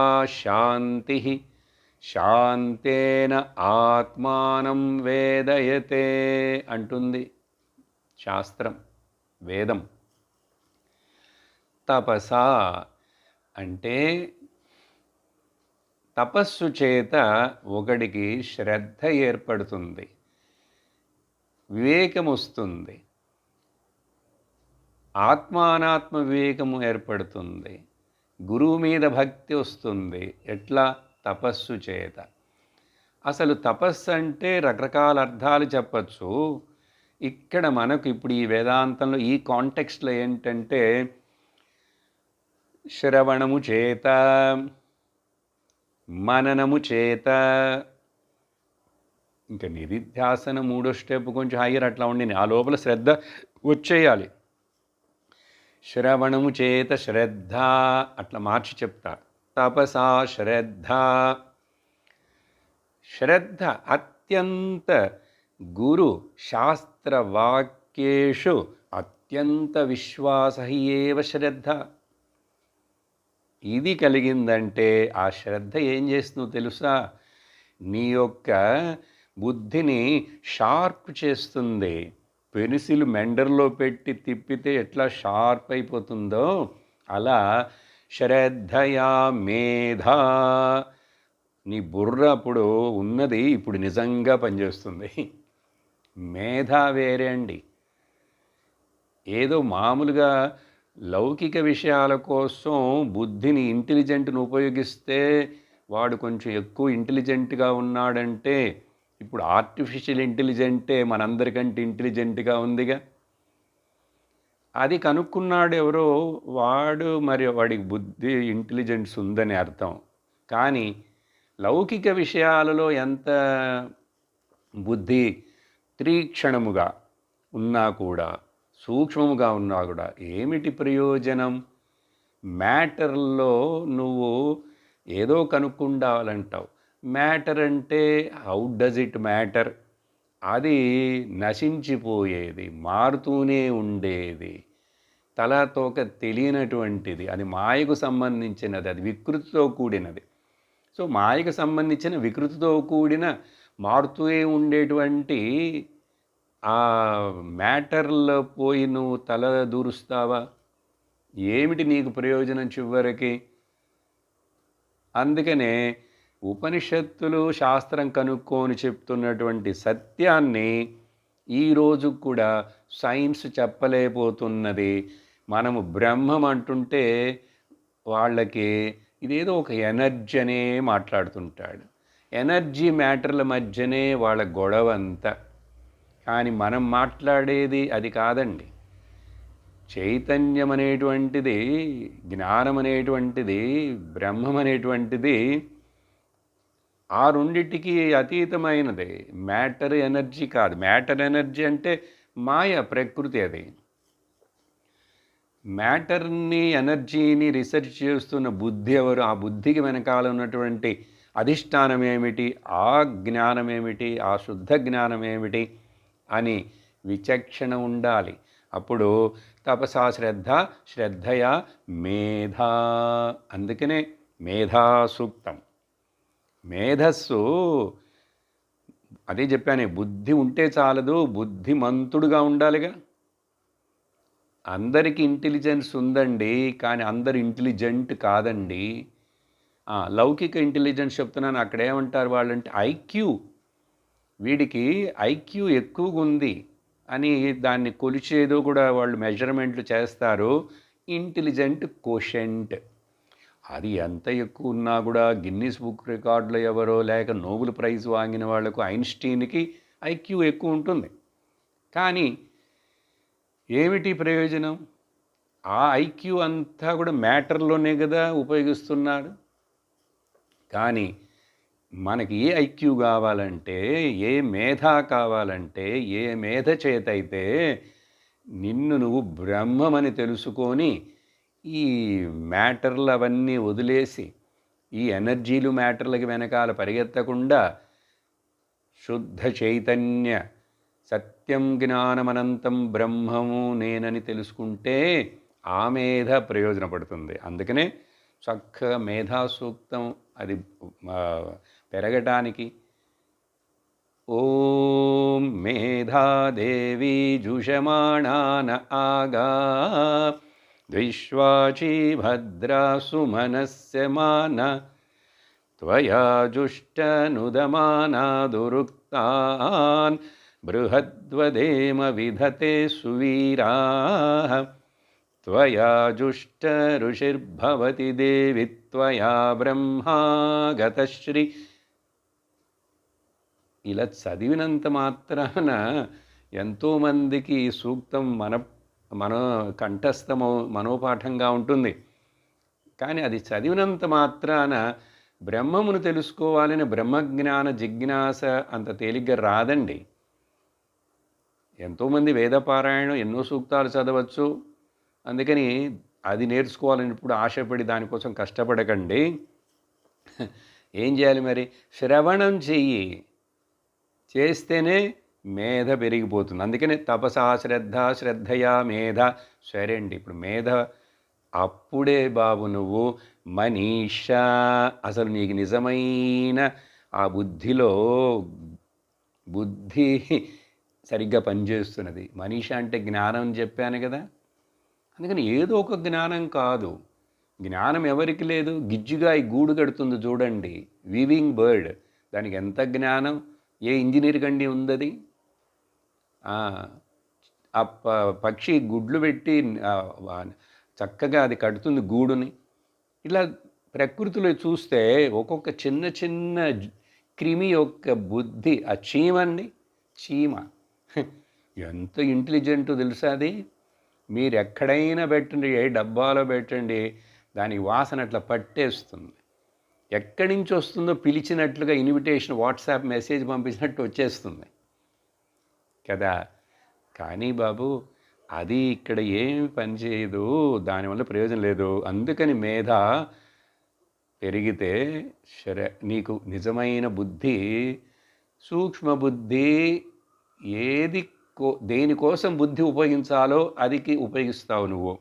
శాంతేన ఆత్మానం వేదయతే అంటుంది శాస్త్రం, వేదం. తపసా అంటే తపస్సు చేత ఒకడికి శ్రద్ధ ఏర్పడుతుంది, వివేకం వస్తుంది, ఆత్మానాత్మ వివేకము ఏర్పడుతుంది, గురువు మీద భక్తి వస్తుంది. ఎట్లా? తపస్సు చేత. అసలు తపస్సు అంటే రకరకాల అర్థాలు చెప్పచ్చు. ఇక్కడ మనకు ఇప్పుడు ఈ వేదాంతంలో ఈ కాంటెక్స్ట్లో ఏంటంటే, శ్రవణము చేత, మననము చేత, ఇంకా నిధిధ్యాసన 3వ స్టెప్ కొంచెం హయ్యర్ అట్లా ఉండి ఆ లోపల శ్రద్ధ వచ్చేయాలి. శ్రవణము చేత శ్రద్ధ అట్లా మార్చి చెప్తారు. తపసా శ్రద్ధ. శ్రద్ధ అత్యంత గురు శాస్త్రవాక్యేషు అత్యంత విశ్వాస ఏవ శ్రద్ధ. ఇది కలిగిందంటే ఆ శ్రద్ధ ఏం చేస్తుందో తెలుసా? నీ యొక్క బుద్ధిని షార్ప్ చేస్తుంది. పెన్సిల్ మెండర్లో పెట్టి తిప్పితే ఎట్లా షార్ప్ అయిపోతుందో అలా శ్రద్ధయా మేధా, నీ బుర్ర అప్పుడు ఉన్నది ఇప్పుడు నిజంగా పనిచేస్తుంది. మేధ వేరే అండి. ఏదో మామూలుగా లౌకిక విషయాల కోసం బుద్ధిని ఇంటెలిజెంట్ను ఉపయోగిస్తే వాడు కొంచెం ఎక్కువ ఇంటెలిజెంట్గా ఉన్నాడంటే ఇప్పుడు ఆర్టిఫిషియల్ ఇంటెలిజెంటే మనందరికంటే ఇంటెలిజెంట్గా ఉందిగా. అది కనుక్కున్నాడు ఎవరో, వాడు మరి వాడికి బుద్ధి ఇంటెలిజెన్స్ ఉందని అర్థం. కానీ లౌకిక విషయాలలో ఎంత బుద్ధి తీక్షణముగా ఉన్నా కూడా, సూక్ష్మముగా ఉన్నా కూడా ఏమిటి ప్రయోజనం? మ్యాటర్లో నువ్వు ఏదో కనుక్కుండాలంటావు. మ్యాటర్ అంటే హౌ డజ్ ఇట్ మ్యాటర్? అది నశించిపోయేది, మారుతూనే ఉండేది, తలతోక తెలియనటువంటిది, అది మాయకు సంబంధించినది, అది వికృతితో కూడినది. సో మాయకు సంబంధించిన వికృతితో కూడిన మారుతూనే ఉండేటువంటి ఆ మ్యాటర్లో పోయి నువ్వు తల దూరుస్తావా? ఏమిటి నీకు ప్రయోజనం చివరికి? అందుకనే ఉపనిషత్తులు శాస్త్రం కనుక్కొని చెప్తున్నటువంటి సత్యాన్ని ఈరోజు కూడా సైన్స్ చెప్పలేకపోతున్నది. మనము బ్రహ్మం అంటుంటే వాళ్ళకి ఇదేదో ఒక ఎనర్జీ అనే మాట్లాడుతుంటాడు. ఎనర్జీ మ్యాటర్ల మధ్యనే వాళ్ళ గొడవ అంతా. కానీ మనం మాట్లాడేది అది కాదండి. చైతన్యం అనేటువంటిది, జ్ఞానం అనేటువంటిది, బ్రహ్మం అనేటువంటిది ఆ రెండిటికి అతీతమైనది. మ్యాటర్ ఎనర్జీ కాదు. మ్యాటర్ ఎనర్జీ అంటే మాయ, ప్రకృతి. అది మ్యాటర్ని ఎనర్జీని రీసెర్చ్ చేస్తున్న బుద్ధి ఎవరు? ఆ బుద్ధికి వెనకాల ఉన్నటువంటి అధిష్టానం ఏమిటి, ఆ జ్ఞానం ఏమిటి, ఆ శుద్ధ జ్ఞానం ఏమిటి అని విచక్షణ ఉండాలి. అప్పుడు తపసా శ్రద్ధ, శ్రద్ధయా మేధా. అందుకనే మేధా సూక్తం. మేధస్సు అదే చెప్పాను, బుద్ధి ఉంటే చాలదు, బుద్ధిమంతుడుగా ఉండాలిగా. అందరికీ ఇంటెలిజెన్స్ ఉందండి, కానీ అందరు ఇంటెలిజెంట్ కాదండి. లౌకిక ఇంటెలిజెన్స్ చెప్తున్నాను. అక్కడ ఏమంటారు వాళ్ళంటే ఐక్యూ, వీడికి ఐక్యూ ఎక్కువగా ఉంది అని దాన్ని కొలిచేదో కూడా వాళ్ళు మెజర్మెంట్లు చేస్తారు. ఇంటెలిజెంట్ కోషెంట్ అది ఎంత ఎక్కువ ఉన్నా కూడా గిన్నిస్ బుక్ రికార్డులో ఎవరో లేక నోబెల్ ప్రైజ్ వాంగిన వాళ్లకు, ఐన్స్టీన్కి ఐక్యూ ఎక్కువ ఉంటుంది. కానీ ఏమిటి ప్రయోజనం? ఆ ఐక్యూ అంతా కూడా మ్యాటర్లోనే కదా ఉపయోగిస్తున్నాడు. కానీ మనకి ఏ ఐక్యూ కావాలంటే, ఏ మేధ కావాలంటే, ఏ మేధ చేతైతే నిన్ను నువ్వు బ్రహ్మమని తెలుసుకొని ఈ మ్యాటర్లు అవన్నీ వదిలేసి ఈ ఎనర్జీలు మ్యాటర్లకి వెనకాల పరిగెత్తకుండా శుద్ధ చైతన్య సత్యం జ్ఞానమనంతం బ్రహ్మము నేనని తెలుసుకుంటే ఆ మేధ ప్రయోజనపడుతుంది. అందుకనే చక్కగా మేధా సూక్తం అది పెరగటానికి ఓం మేధాదేవి జుషమాణాన ఆగా విశ్వాచీ భద్రా సుమనస్య మాన త్వయా జుష్టనుదమానాదురుక్తాన్ బృహద్వదేమ విధతే సువీరాః త్వయా జుష్ట ఋషిర్భవతి దేవి త్వయా బ్రహ్మా గతశ్రీ. ఇలా చదివినంత మాత్రాన ఎంతోమందికి ఈ సూక్తం మన మనోపాఠంగా ఉంటుంది. కానీ అది చదివినంత మాత్రాన బ్రహ్మమును తెలుసుకోవాలని బ్రహ్మజ్ఞాన జిజ్ఞాస అంత తేలిగ్గా రాదండి. ఎంతోమంది వేదపారాయణం ఎన్నో సూక్తాలు చదవచ్చు, అందుకని అది నేర్చుకోవాలని ఇప్పుడు ఆశపడి దానికోసం కష్టపడకండి. ఏం చేయాలి మరి? శ్రవణం చెయ్యి. చేస్తేనే మేధ పెరిగిపోతుంది. అందుకనే తపసా శ్రద్ధ, శ్రద్ధయా మేధ. సరే అండి, ఇప్పుడు మేధ అప్పుడే బాబు నువ్వు మనీష, అసలు నీకు నిజమైన ఆ బుద్ధిలో బుద్ధి సరిగ్గా పనిచేస్తున్నది. మనీష అంటే జ్ఞానం అని చెప్పాను కదా. అందుకని ఏదో ఒక జ్ఞానం కాదు. జ్ఞానం ఎవరికి లేదు? గిజ్జుగా ఈ గూడు కడుతుంది చూడండి, వీవింగ్ బర్డ్, దానికి ఎంత జ్ఞానం? ఏ ఇంజనీర్ కండి ఉందది? ఆ పక్షి గుడ్లు పెట్టి చక్కగా అది కడుతుంది గూడుని. ఇలా ప్రకృతిలో చూస్తే ఒక్కొక్క చిన్న చిన్న క్రిమి యొక్క బుద్ధి, ఆ చీమండి, చీమ ఎంత ఇంటెలిజెంటో తెలుసా అది? మీరు ఎక్కడైనా పెట్టండి, ఏ డబ్బాలో పెట్టండి, దానికి వాసన అట్లా పట్టేస్తుంది. ఎక్కడి నుంచి వస్తుందో పిలిచినట్లుగా ఇన్విటేషన్, వాట్సాప్ మెసేజ్ పంపించినట్టు వచ్చేస్తుంది కదా. కానీ బాబు అది ఇక్కడ ఏమి పనిచేయదు, దానివల్ల ప్రయోజనం లేదు. అందుకని మేధ పెరిగితే నీకు నిజమైన బుద్ధి, సూక్ష్మ బుద్ధి, ఏది దేనికోసం బుద్ధి ఉపయోగించాలో అదికి ఉపయోగిస్తావు నువ్వు.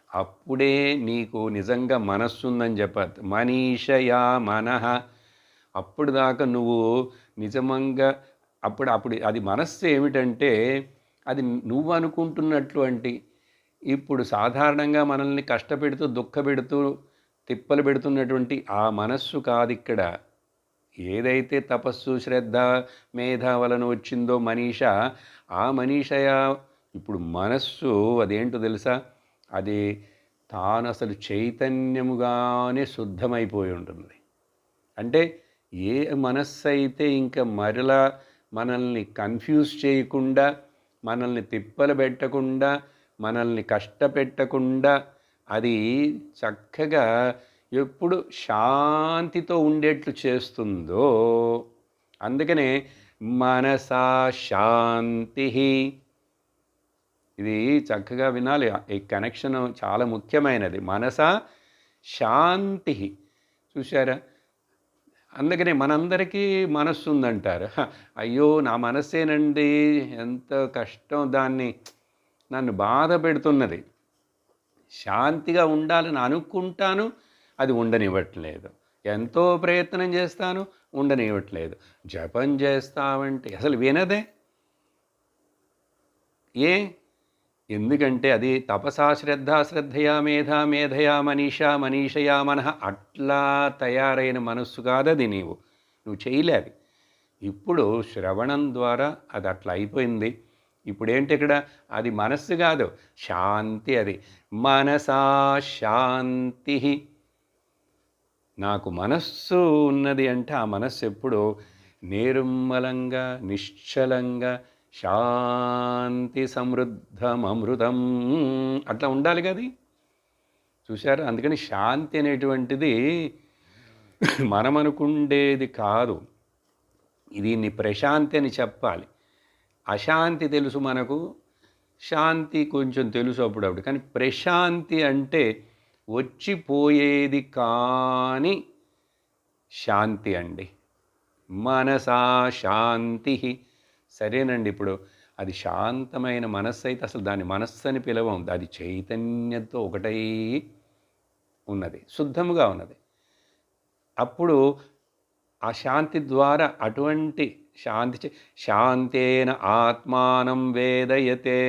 అప్పుడే నీకు నిజంగా మనస్సు ఉందని చెప్పద్దు. మనీషయా మనః. అప్పుడు దాకా నువ్వు నిజంగా అప్పుడు అది మనస్సు ఏమిటంటే అది నువ్వు అనుకుంటున్నటువంటి, ఇప్పుడు సాధారణంగా మనల్ని కష్టపెడుతూ దుఃఖపెడుతూ తిప్పలు పెడుతున్నటువంటి ఆ మనస్సు కాదు ఇక్కడ. ఏదైతే తపస్సు, శ్రద్ధ, మేధ వలన వచ్చిందో మనీష, ఆ మనీషయ ఇప్పుడు మనస్సు అదేంటో తెలుసా? అది తాను అసలు చైతన్యముగానే శుద్ధమైపోయి ఉంటుంది. అంటే ఏ మనస్సు అయితే ఇంకా మరలా మనల్ని కన్ఫ్యూజ్ చేయకుండా, మనల్ని తిప్పలు పెట్టకుండా, మనల్ని కష్టపెట్టకుండా అది చక్కగా ఎప్పుడు శాంతితో ఉండేట్లు చేస్తుందో, అందుకనే మనసా శాంతి. ఇది చక్కగా వినాలి, ఈ కనెక్షన్ చాలా ముఖ్యమైనది. మనసా శాంతి. చూశారా? అందుకనే మనందరికీ మనస్సు ఉందంటారు. అయ్యో నా మనస్సేనండి ఎంత కష్టం, నన్ను బాధ పెడుతున్నది. శాంతిగా ఉండాలని అనుకుంటాను, అది ఉండనివ్వట్లేదు. ఎంతో ప్రయత్నం చేస్తాను, ఉండనివ్వట్లేదు. జపం చేస్తామంటే అసలు వినదే. ఎందుకంటే అది తపసా శ్రద్ధ, శ్రద్ధయా మేధ, మేధయా మనీషా, మనీషయా మనః. అట్లా తయారైన మనస్సు కాదది. నువ్వు చేయలేదు. ఇప్పుడు శ్రవణం ద్వారా అది అట్లా అయిపోయింది. ఇప్పుడేంటి ఇక్కడ? అది మనస్సు కాదు, శాంతి. అది మనసా శాంతి. నాకు మనస్సు ఉన్నది అంటే ఆ మనస్సు ఎప్పుడు నిర్మలంగా, నిశ్చలంగా, శాంతి సమృద్ధం అమృతం అట్లా ఉండాలి కదా. చూశారా? అందుకని శాంతి అనేటువంటిది మనం అనుకుండేది కాదు. దీన్ని ప్రశాంతి అని చెప్పాలి. అశాంతి తెలుసు మనకు, శాంతి కొంచెం తెలుసు అప్పుడప్పుడు. కానీ ప్రశాంతి అంటే వచ్చిపోయేది కాని శాంతి అండి. మనసా శాంతి. సరేనండి, ఇప్పుడు అది శాంతమైన మనస్సు అయితే అసలు దాని మనస్సు అని పిలవం. అది చైతన్యంతో ఒకటై ఉన్నది, శుద్ధముగా ఉన్నది. అప్పుడు ఆ శాంతి ద్వారా అటువంటి శాంతేన ఆత్మానం వేదయతే.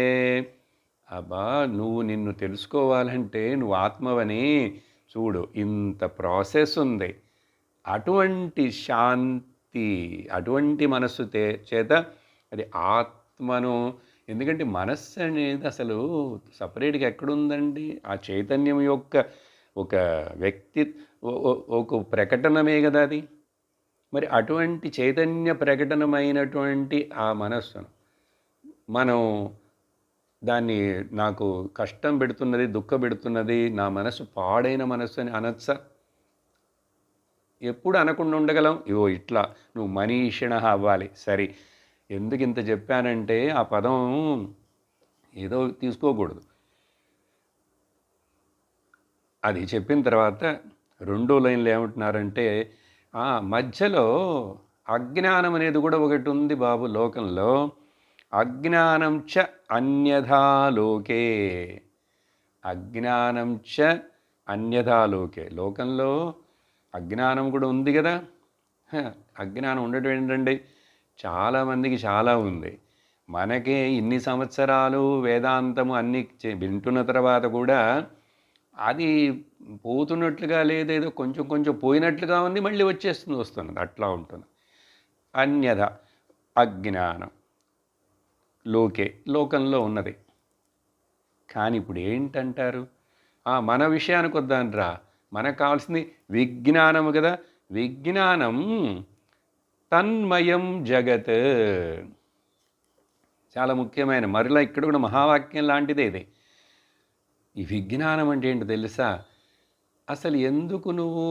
అబ్బా, నువ్వు నిన్ను తెలుసుకోవాలంటే నువ్వు ఆత్మవని చూడు, ఇంత ప్రాసెస్ ఉంది. అటువంటి శాంతి, అటువంటి మనస్సు చేత అది ఆత్మను. ఎందుకంటే మనస్సు అనేది అసలు సపరేట్గా ఎక్కడుందండి? ఆ చైతన్యం యొక్క ఒక వ్యక్తి, ఒక ప్రకటనమే కదా అది. మరి అటువంటి చైతన్య ప్రకటనమైనటువంటి ఆ మనస్సును మనం దాన్ని నాకు కష్టం పెడుతున్నది, దుఃఖపెడుతున్నది, నా మనసు పాడైన మనస్సు అని అనొచ్చా? ఎప్పుడు అనకుండా ఉండగలం? ఇవో ఇట్లా నువ్వు మనీషిణ అవ్వాలి. సరే, ఎందుకు ఇంత చెప్పానంటే ఆ పదం ఏదో తీసుకోకూడదు. అది చెప్పిన తర్వాత రెండో లైన్లో ఏమంటున్నారంటే మధ్యలో అజ్ఞానం అనేది కూడా ఒకటి ఉంది బాబు లోకంలో. అజ్ఞానం చ అన్యథా లోకే, అజ్ఞానం చ అన్యథా లోకే, లోకంలో అజ్ఞానం కూడా ఉంది కదా. అజ్ఞానం ఉండటం ఏంటండి, చాలామందికి చాలా ఉంది. మనకే ఇన్ని సంవత్సరాలు వేదాంతము అన్నీ వింటున్న తర్వాత కూడా అది పోతున్నట్లుగా లేదేదో కొంచెం కొంచెం పోయినట్లుగా ఉంది, మళ్ళీ వస్తున్నది, అట్లా ఉంటుంది. అన్యథ అజ్ఞానం లోకే, లోకంలో ఉన్నది. కానీ ఇప్పుడు ఏంటంటారు, మన విషయానికి వద్దానరా, మనకు కావాల్సింది విజ్ఞానము కదా. విజ్ఞానం తన్మయం జగత్, చాలా ముఖ్యమైన, మరలా ఇక్కడ కూడా మహావాక్యం లాంటిదే ఇది. ఈ విజ్ఞానం అంటే ఏంటో తెలుసా? అసలు ఎందుకు నువ్వు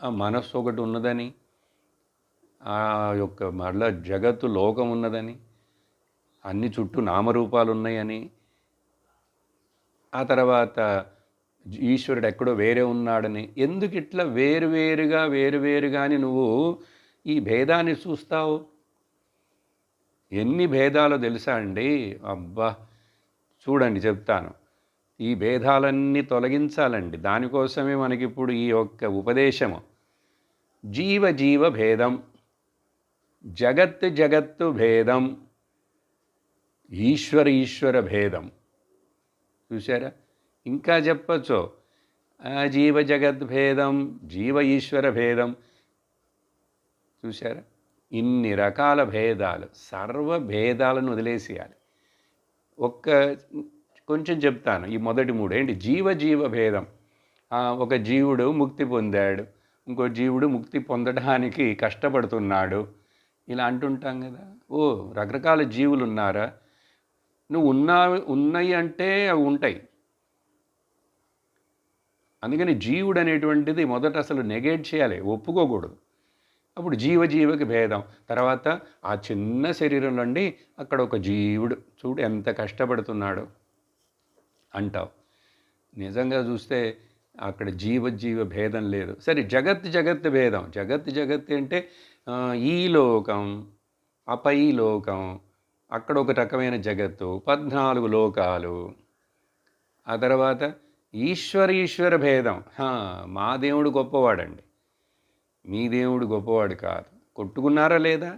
ఆ మనస్సు ఒకటి ఉన్నదని, ఆ యొక్క మరలా జగత్తు లోకం ఉన్నదని, అన్ని చుట్టూ నామరూపాలు ఉన్నాయని, ఆ తర్వాత ఈశ్వరుడు ఎక్కడో వేరే ఉన్నాడని, ఎందుకు ఇట్లా వేరువేరుగాని నువ్వు ఈ భేదాన్ని చూస్తావు? ఎన్ని భేదాలో తెలుసా అండి? అబ్బా చూడండి, చెప్తాను. ఈ భేదాలన్నీ తొలగించాలండి. దానికోసమే మనకిప్పుడు ఈ యొక్క ఉపదేశము. జీవ భేదం, జగత్తు భేదం, ఈశ్వర భేదం. చూసారా? ఇంకా చెప్పచ్చు, జీవ జగత్ భేదం, జీవ ఈశ్వర భేదం. చూసారా? ఇన్ని రకాల భేదాలు, సర్వ భేదాలను వదిలేసేయాలి. కొంచెం చెప్తాను. ఈ మొదటి మూడు ఏంటి? జీవ భేదం. ఒక జీవుడు ముక్తి పొందాడు, ఇంకో జీవుడు ముక్తి పొందడానికి కష్టపడుతున్నాడు, ఇలా అంటుంటాం కదా. రకరకాల జీవులు ఉన్నారా? నువ్వు ఉన్నాయి అంటే అవి ఉంటాయి. అందుకని జీవుడు అనేటువంటిది మొదట అసలు నెగేట్ చేయాలి, ఒప్పుకోకూడదు. అప్పుడు జీవకి భేదం. తర్వాత ఆ చిన్న శరీరం నుండి అక్కడ ఒక జీవుడు, చూడు ఎంత కష్టపడుతున్నాడు అంటావు. నిజంగా చూస్తే అక్కడ జీవ భేదం లేదు. సరే, జగత్ భేదం. జగత్ అంటే ఈ లోకం, అపై లోకం, అక్కడ ఒక రకమైన జగత్తు, 14 లోకాలు. ఆ తర్వాత ఈశ్వర భేదం. మా దేవుడు గొప్పవాడండి, మీ దేవుడు గొప్పవాడు కాదు. కొట్టుకున్నారా లేదా?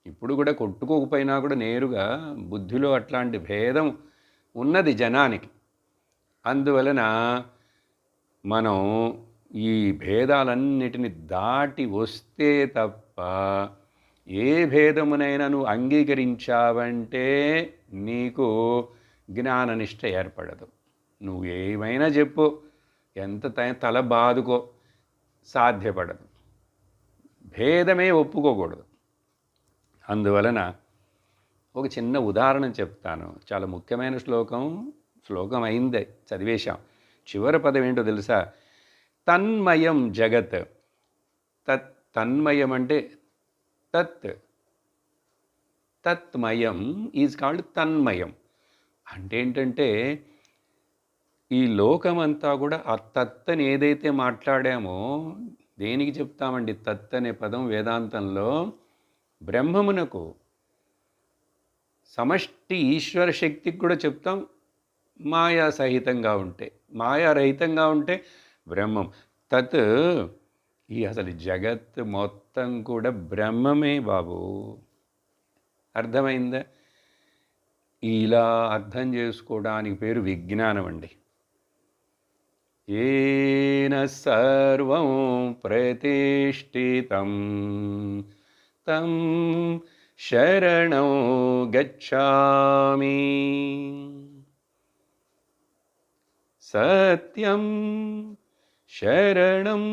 ఇప్పుడు కూడా కొట్టుకోకపోయినా కూడా నేరుగా బుద్ధిలో అట్లాంటి భేదం ఉన్నది జనానికి. అందువలన మనం ఈ భేదాలన్నిటిని దాటి వస్తే తప్ప ఏ భేదమునైనా నువ్వు అంగీకరించావంటే నీకు జ్ఞాననిష్ట ఏర్పడదు. నువ్వు ఏమైనా చెప్పు, ఎంత తల బాదుకో, సాధ్యపడదు. భేదమే ఒప్పుకోకూడదు. అందువలన ఒక చిన్న ఉదాహరణ చెప్తాను. చాలా ముఖ్యమైన శ్లోకం అయిందే, చదివేశాం. చివరి పదం ఏంటో తెలుసా? తన్మయం జగత్. తన్మయం అంటే తత్మయం ఈజ్ కాల్డ్ తన్మయం. అంటే ఏంటంటే ఈ లోకమంతా కూడా ఆ తత్తని ఏదైతే మాట్లాడామో, దేనికి చెప్తామండి తత్ అనే పదం వేదాంతంలో? బ్రహ్మమునకు, సమష్టి ఈశ్వర శక్తికి కూడా చెప్తాం. మాయారహితంగా ఉంటే బ్రహ్మం. తత్ ఈ అసలు జగత్ మొత్తం కూడా బ్రహ్మమే బాబు. అర్థమైందా? ఇలా అర్థం చేసుకోవడానికి పేరు విజ్ఞానం అండి. ఏన సర్వం ప్రతిష్ఠితం తం శరణం గచ్ఛామి, సత్యం శరణం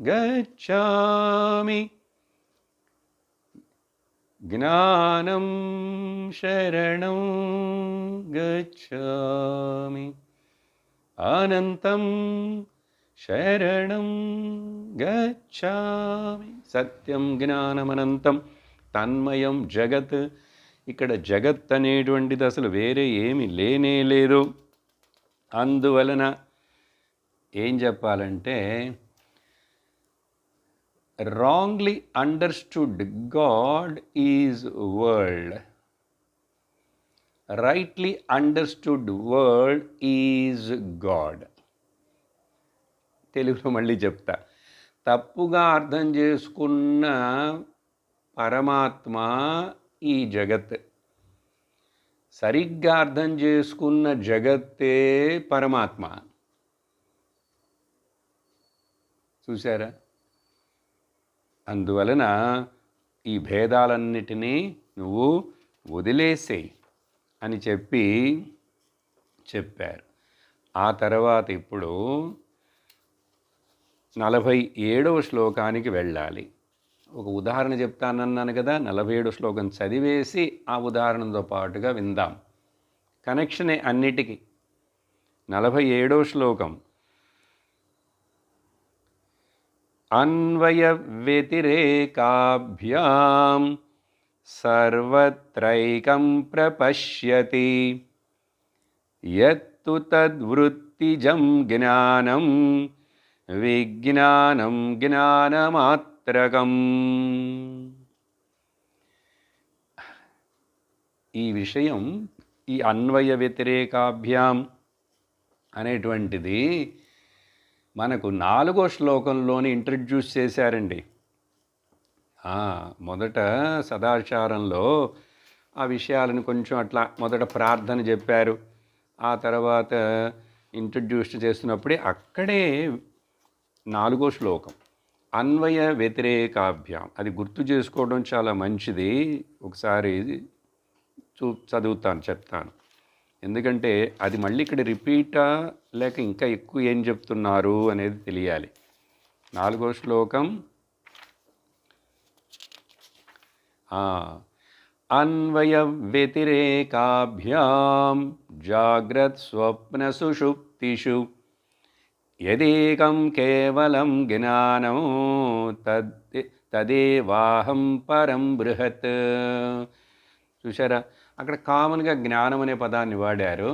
గచ్ఛామి, జ్ఞానం శరణం గచ్ఛామి, అనంతం శరణం గచ్ఛామి. సత్యం జ్ఞానమనంతం తన్మయం జగత్. ఇక్కడ జగత్ అనేటువంటిది అసలు వేరే ఏమి లేనే లేదు. అందువలన ఏం చెప్పాలంటే wrongly understood God is world, rightly understood world is God. తెలుగులో మళ్ళీ చెప్తా. తప్పుగా అర్థం చేసుకున్న పరమాత్మ ఈ జగత్, సరిగ్గా అర్థం చేసుకున్న జగత్తే పరమాత్మ. చూసారా? అందువలన ఈ భేదాలన్నిటినీ నువ్వు వదిలేసేయి అని చెప్పారు. ఆ తర్వాత ఇప్పుడు 47వ శ్లోకానికి వెళ్ళాలి. ఒక ఉదాహరణ చెప్తానన్నాను కదా, 47వ శ్లోకం చదివేసి ఆ ఉదాహరణతో పాటుగా విందాం. కనెక్షనే అన్నిటికీ. 47వ శ్లోకం అన్వయ వ్యతిరేకాభ్యాం సర్వత్రైకం ప్రపశ్యతి యత్తు తద్వృత్తిజం జ్ఞానం విజ్ఞానం జ్ఞానమాత్రకం. ఈ విషయం, ఈ అన్వయ వ్యతిరేకాభ్యాం అనేటువంటిది మనకు 4వ శ్లోకంలోని ఇంట్రడ్యూస్ చేశారండి. మొదట సదాచారంలో ఆ విషయాలను కొంచెం అట్లా మొదట ప్రార్థన చెప్పారు. ఆ తర్వాత ఇంట్రడ్యూస్ చేస్తున్నప్పుడే అక్కడే 4వ శ్లోకం అన్వయ వ్యతిరేకాభ్యాం, అది గుర్తు చేసుకోవడం చాలా మంచిది. ఒకసారి చదువుతాను, చెప్తాను. ఎందుకంటే అది మళ్ళీ ఇక్కడ రిపీటా లేక ఇంకా ఎక్కువ ఏం చెప్తున్నారు అనేది తెలియాలి. 4వ శ్లోకం అన్వయ వ్యతిరేకాభ్యాం జాగ్రత్ స్వప్న సుషుప్తిషు యదేకం కేవలం జ్ఞానం తదేవాహం పరం బృహత్. చూసారా? అక్కడ కామన్గా జ్ఞానం అనే పదాన్ని వాడారు.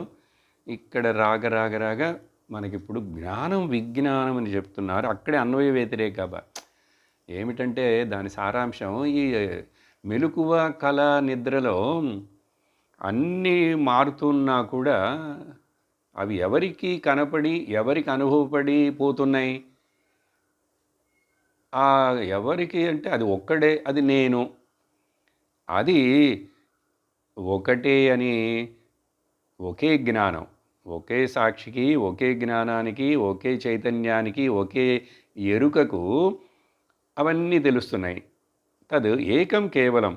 ఇక్కడ రాగ మనకిప్పుడు జ్ఞానం విజ్ఞానం అని చెప్తున్నారు. అక్కడే అన్వయ వ్యతిరేక. ఏమిటంటే దాని సారాంశం, ఈ మెలకువ కళ నిద్రలో అన్నీ మారుతున్నా కూడా అవి ఎవరికి కనపడి ఎవరికి అనుభవపడి పోతున్నాయి? ఎవరికి అంటే అది ఒక్కడే, అది నేను, అది ఒకటే అని ఒకే జ్ఞానం, ఒకే సాక్షికి, ఒకే జ్ఞానానికి, ఒకే చైతన్యానికి, ఒకే ఎరుకకు అవన్నీ తెలుస్తున్నాయి. తద్ ఏకం కేవలం,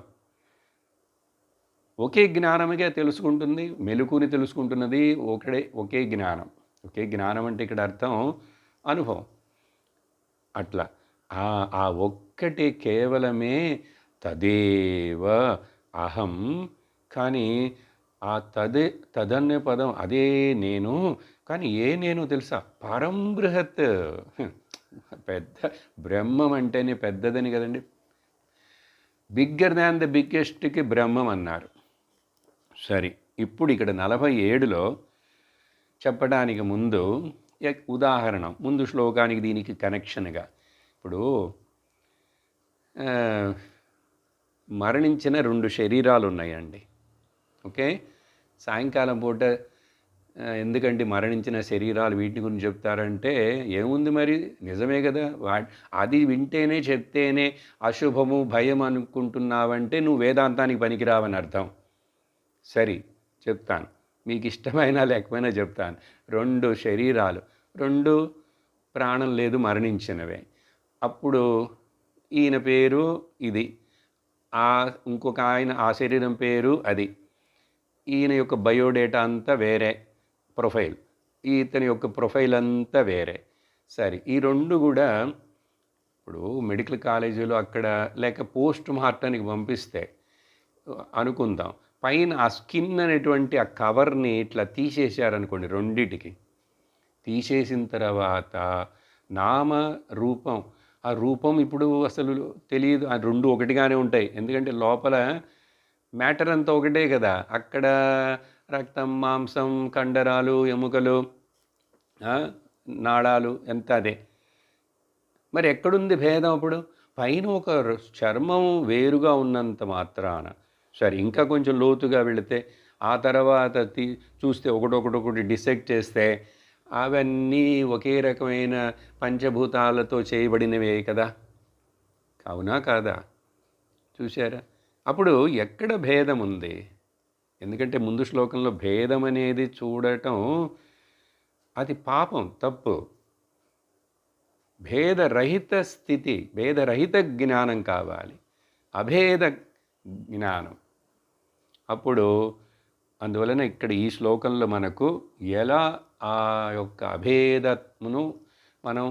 ఒకే జ్ఞానముగా తెలుసుకుంటుంది, మెలుకుని తెలుసుకుంటున్నది ఒకే జ్ఞానం. ఒకే జ్ఞానం అంటే ఇక్కడ అర్థం అనుభవం. అట్లా ఆ ఒక్కటి కేవలమే తదేవ అహం. కానీ ఆ తదన్య పదం అదే నేను. కానీ ఏ నేను తెలుసా? పరం బృహత్. పెద్ద బ్రహ్మం అంటేనే పెద్దదని కదండి. బిగ్గర్ దాన్ ద బిగ్గెస్ట్కి బ్రహ్మం అన్నారు. సరే, ఇప్పుడు ఇక్కడ 47లో చెప్పడానికి ముందు ఉదాహరణ, ముందు శ్లోకానికి దీనికి కనెక్షన్గా, ఇప్పుడు మరణించిన 2 శరీరాలు ఉన్నాయండి. ఓకే, సాయంకాలం పూట ఎందుకంటే మరణించిన శరీరాలు వీటి గురించి చెప్తారంటే ఏముంది మరి, నిజమే కదా. అది వింటేనే చెప్తేనే అశుభము భయం అనుకుంటున్నావంటే నువ్వు వేదాంతానికి పనికిరావని అర్థం. సరే చెప్తాను, మీకు ఇష్టమైనా లేకపోయినా చెప్తాను. 2 శరీరాలు, 2 ప్రాణం లేదు, మరణించినవే. అప్పుడు ఈయన పేరు ఇది, ఇంకొక ఆయన ఆ శరీరం పేరు అది. ఈయన యొక్క బయోడేటా అంతా వేరే, ప్రొఫైల్, ఇతని యొక్క ప్రొఫైల్ అంతా వేరే. సరే, ఈ 2 కూడా ఇప్పుడు మెడికల్ కాలేజీలో అక్కడ లేక పోస్ట్ మార్టానికి పంపిస్తే అనుకుందాం, పైన ఆ స్కిన్ అనేటువంటి ఆ కవర్ని ఇట్లా తీసేశారనుకోండి, రెండిటికి తీసేసిన తర్వాత నామ రూపం, ఆ రూపం ఇప్పుడు అసలు తెలియదు. ఆ 2 ఒకటిగానే ఉంటాయి. ఎందుకంటే లోపల మ్యాటర్ అంతా ఒకటే కదా. అక్కడ రక్తం, మాంసం, కండరాలు, ఎముకలు, నాళాలు ఎంత అదే. మరి ఎక్కడుంది భేదం అప్పుడు? పైన ఒక చర్మం వేరుగా ఉన్నంత మాత్రాన, సరే ఇంకా కొంచెం లోతుగా వెళితే ఆ తర్వాత చూస్తే ఒకటొకటొకటి డిసెక్ట్ చేస్తే అవన్నీ ఒకే రకమైన పంచభూతాలతో చేయబడినవే కదా. అవునా కాదా? చూశారా? అప్పుడు ఎక్కడ భేదం ఉంది? ఎందుకంటే ముందు శ్లోకంలో భేదం అనేది చూడటం అది పాపం, తప్పు. భేదరహిత స్థితి, భేదరహిత జ్ఞానం కావాలి, అభేద జ్ఞానం. అప్పుడు అందువలన ఇక్కడ ఈ శ్లోకంలో మనకు ఎలా ఆ యొక్క అభేదమును మనం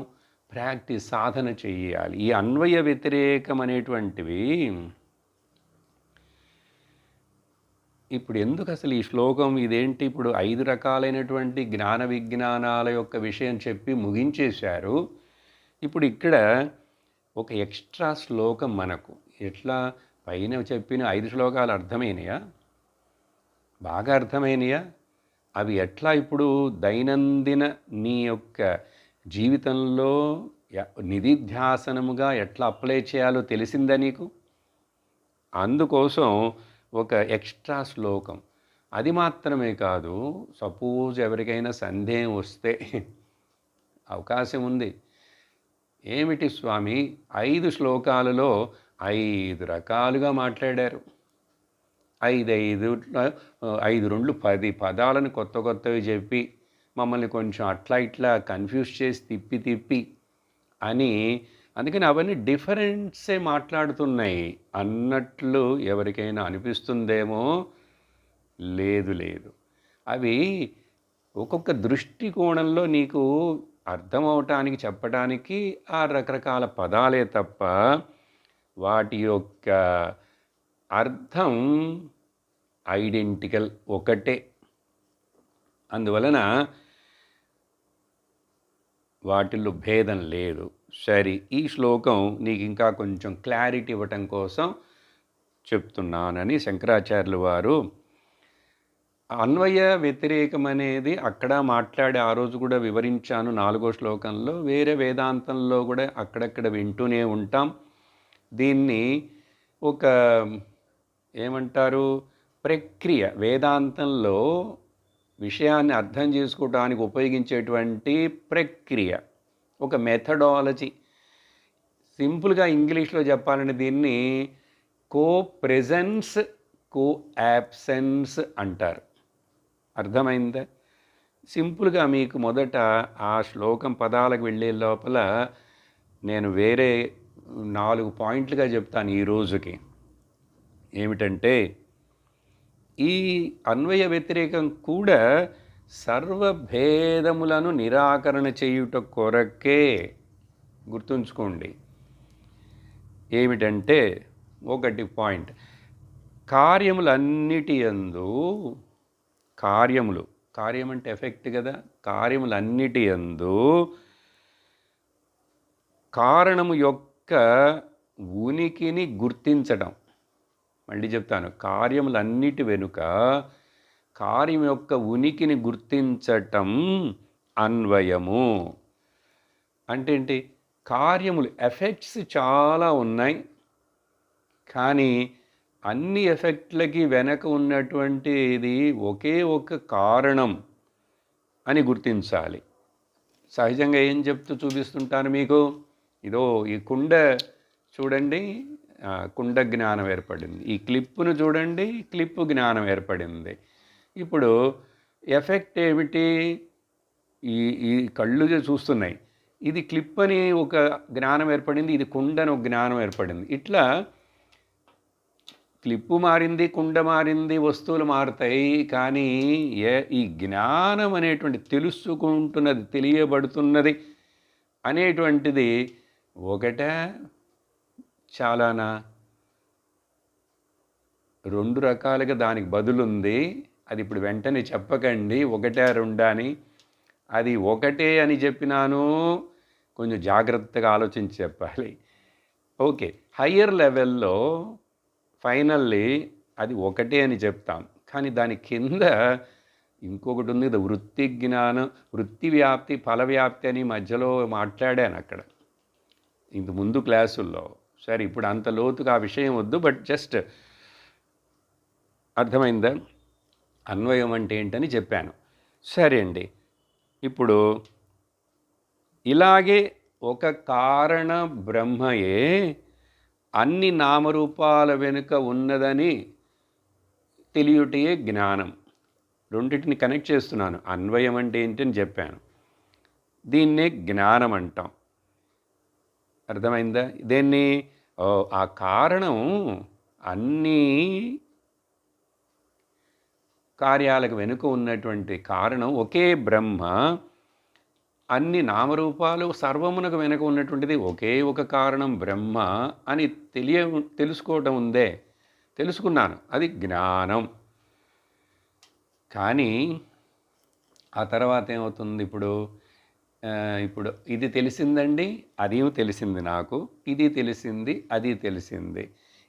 సాధన చేయాలి. ఈ అన్వయ వ్యతిరేకం అనేటువంటివి ఇప్పుడు ఎందుకు అసలు ఈ శ్లోకం ఇదేంటి? ఇప్పుడు 5 రకాలైనటువంటి జ్ఞాన విజ్ఞానాల యొక్క విషయం చెప్పి ముగించేశారు. ఇప్పుడు ఇక్కడ ఒక ఎక్స్ట్రా శ్లోకం మనకు ఎట్లా పైన చెప్పిన 5 శ్లోకాలు అర్థమైనయా? బాగా అర్థమైనయా? అవి ఎట్లా ఇప్పుడు దైనందిన నీ యొక్క జీవితంలో నిధిధ్యాసనముగా ఎట్లా అప్లై చేయాలో తెలిసిందా నీకు? అందుకోసం ఒక ఎక్స్ట్రా శ్లోకం. అది మాత్రమే కాదు, సపోజ్ ఎవరికైనా సందేహం వస్తే అవకాశం ఉంది. ఏమిటి స్వామి 5 శ్లోకాలలో 5 రకాలుగా మాట్లాడారు, 5 2 10 పదాలను కొత్త కొత్తవి చెప్పి మమ్మల్ని కొంచెం అట్లా ఇట్లా కన్ఫ్యూజ్ చేసి తిప్పి అని, అందుకని అవన్నీ డిఫరెన్సే మాట్లాడుతున్నాయి అన్నట్లు ఎవరికైనా అనిపిస్తుందేమో. లేదు, అవి ఒక్కొక్క దృష్టికోణంలో నీకు అర్థమవటానికి చెప్పడానికి ఆ రకరకాల పదాలే తప్ప వాటి యొక్క అర్థం ఐడెంటికల్ ఒకటే. అందువలన వాటిల్లో భేదం లేదు. సరే, ఈ శ్లోకం నీకు ఇంకా కొంచెం క్లారిటీ ఇవ్వటం కోసం చెప్తున్నానని శంకరాచార్యులు వారు అన్వయ వ్యతిరేకం అనేది అక్కడ మాట్లాడి ఆ రోజు కూడా వివరించాను 4వ శ్లోకంలో. వేరే వేదాంతంలో కూడా అక్కడక్కడ వింటూనే ఉంటాం. దీన్ని ఒక ఏమంటారు, ప్రక్రియ, వేదాంతంలో విషయాన్ని అర్థం చేసుకోవడానికి ఉపయోగించేటువంటి ప్రక్రియ, ఒక మెథడాలజీ. సింపుల్గా ఇంగ్లీష్లో చెప్పాలంటే దీన్ని కో ప్రెజెన్స్ కో యాబ్సెన్స్ అంటారు. అర్థమైందా? సింపుల్గా మీకు మొదట ఆ శ్లోకం పదాలకు వెళ్ళే లోపల నేను వేరే 4 పాయింట్లుగా చెప్తాను ఈ రోజుకి. ఏమిటంటే, ఈ అన్వయ వ్యతిరేకం కూడా సర్వభేదములను నిరాకరణ చేయుట కొరకే. గుర్తుంచుకోండి. ఏమిటంటే, 1 పాయింట్, కార్యములన్నిటి యందు, కార్యం అంటే ఎఫెక్ట్ కదా, కార్యములన్నిటి యందు కారణము యొక్క ఉనికిని గుర్తించడం. మళ్ళీ చెప్తాను, కార్యములన్నిటి వెనుక కార్యం యొక్క ఉనికిని గుర్తించటం అన్వయము. అంటే ఏంటి? కార్యములు, ఎఫెక్ట్స్ చాలా ఉన్నాయి, కానీ అన్ని ఎఫెక్ట్లకి వెనక ఉన్నటువంటి ఇది ఒకే ఒక కారణం అని గుర్తించాలి. సహజంగా ఏం చెప్తూ చూపిస్తుంటాను మీకు, ఇదో ఈ కుండ చూడండి, కుండ జ్ఞానం ఏర్పడింది. ఈ క్లిప్పును చూడండి, క్లిప్పు జ్ఞానం ఏర్పడింది. ఇప్పుడు ఎఫెక్ట్ ఏమిటి? ఈ కళ్ళు చూస్తున్నాయి, ఇది క్లిప్ అని ఒక జ్ఞానం ఏర్పడింది, ఇది కుండ అని ఒక జ్ఞానం ఏర్పడింది. ఇట్లా క్లిప్పు మారింది, కుండ మారింది, వస్తువులు మారుతాయి, కానీ ఈ జ్ఞానం అనేటువంటి తెలుసుకుంటున్నది, తెలియబడుతున్నది అనేటువంటిది ఒకటే చాలానా? 2 రకాలుగా దానికి బదులుంది. అది ఇప్పుడు వెంటనే చెప్పకండి 1 2 అని. అది ఒకటే అని చెప్పినాను, కొంచెం జాగ్రత్తగా ఆలోచించి చెప్పాలి. ఓకే, హయ్యర్ లెవెల్లో ఫైనల్లీ అది ఒకటే అని చెప్తాం, కానీ దాని కింద ఇంకొకటి ఉంది, ఇది వృత్తి జ్ఞానం, వృత్తి వ్యాప్తి, ఫల వ్యాప్తి అని మధ్యలో మాట్లాడాను అక్కడ ఇంత ముందు క్లాసుల్లో. సరే, ఇప్పుడు అంత లోతుగా ఆ విషయం వద్దు, బట్ జస్ట్ అర్థమైందా అన్వయం అంటే ఏంటని చెప్పాను. సరే అండి, ఇప్పుడు ఇలాగే ఒక కారణ బ్రహ్మయే అన్ని నామరూపాల వెనుక ఉన్నదని తెలియుటయే జ్ఞానం. రెండింటిని కనెక్ట్ చేస్తున్నాను. అన్వయం అంటే ఏంటని చెప్పాను, దీన్నే జ్ఞానం అంటాం. అర్థమైందా? దీన్ని ఆ కారణం అన్నీ కార్యాలకు వెనుక ఉన్నటువంటి కారణం ఒకే బ్రహ్మ, అన్ని నామరూపాలు సర్వమునకు వెనుక ఉన్నటువంటిది ఒకే ఒక కారణం బ్రహ్మ అని తెలుసుకోవటం ఉందే, తెలుసుకున్నాను, అది జ్ఞానం. కానీ ఆ తర్వాత ఏమవుతుంది? ఇప్పుడు ఇది తెలిసిందండి, అది తెలిసింది నాకు, ఇది తెలిసింది, అది తెలిసింది.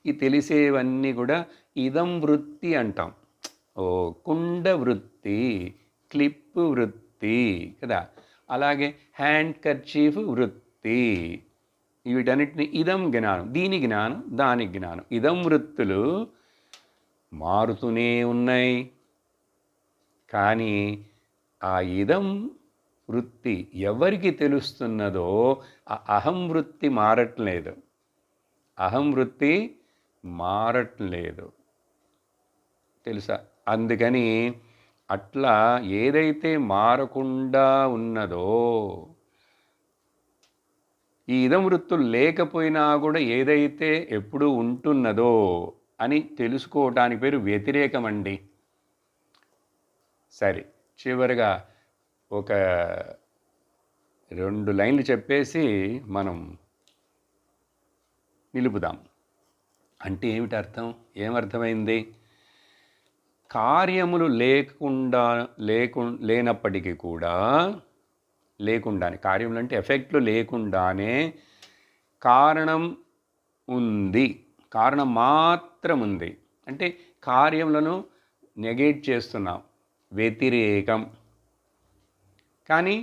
ఈ తెలిసేవన్నీ కూడా ఇదం వృత్తి అంటాం. కుండ వృత్తి, క్లిప్ వృత్తి కదా, అలాగే హ్యాండ్ కర్చీఫ్ వృత్తి, వీటన్నిటిని ఇదం జ్ఞానం, దీని జ్ఞానం, దాని జ్ఞానం. ఇదం వృత్తులు మారుతూనే ఉన్నాయి, కానీ ఆ ఇదం వృత్తి ఎవరికి తెలుస్తున్నదో ఆ అహం వృత్తి మారట్లేదు. అహం వృత్తి మారట్లేదు, తెలుసా? అందుకని అట్లా ఏదైతే మారకుండా ఉన్నదో, ఈ ఇదం వృత్తులు లేకపోయినా కూడా ఏదైతే ఎప్పుడూ ఉంటున్నదో అని తెలుసుకోవటానికి పేరు వ్యతిరేకం అండి. సరే, చివరిగా ఒక 2 లైన్లు చెప్పేసి మనం నిలుపుదాం. అంటే ఏమిటి అర్థం? ఏమర్థమైంది? కార్యములు లేనప్పటికీ కూడా, లేకుండానే, కార్యములు అంటే ఎఫెక్ట్లు లేకుండానే కారణం ఉంది, కారణం మాత్రం ఉంది. అంటే కార్యములను నెగేట్ చేస్తున్నాం, వ్యతిరేకం. కానీ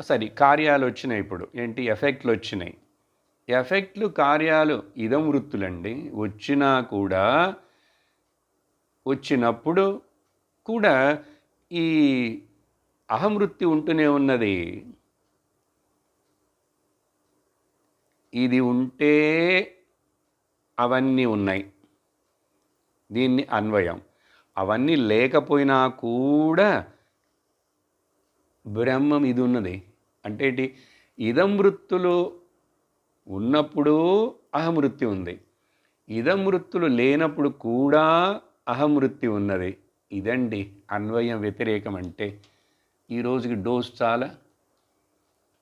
సరే, కార్యాలు వచ్చినాయి, ఇప్పుడు ఏంటి? ఎఫెక్ట్లు వచ్చినాయి. ఎఫెక్ట్లు, కార్యాలు ఇదం వృత్తులండి. వచ్చినప్పుడు కూడా ఈ అహంవృత్తి ఉంటూనే ఉన్నది. ఇది ఉంటే అవన్నీ ఉన్నాయి, దీన్ని అన్వయం. అవన్నీ లేకపోయినా కూడా బ్రహ్మం ఇది ఉన్నది. అంటే ఏంటి? ఇదం వృత్తులు ఉన్నప్పుడు అహంవృత్తి ఉంది, ఇదం వృత్తులు లేనప్పుడు కూడా అహంవృత్తి ఉన్నది. ఇదండి అన్వయం వ్యతిరేకం అంటే. ఈరోజుకి డోస్ చాలా.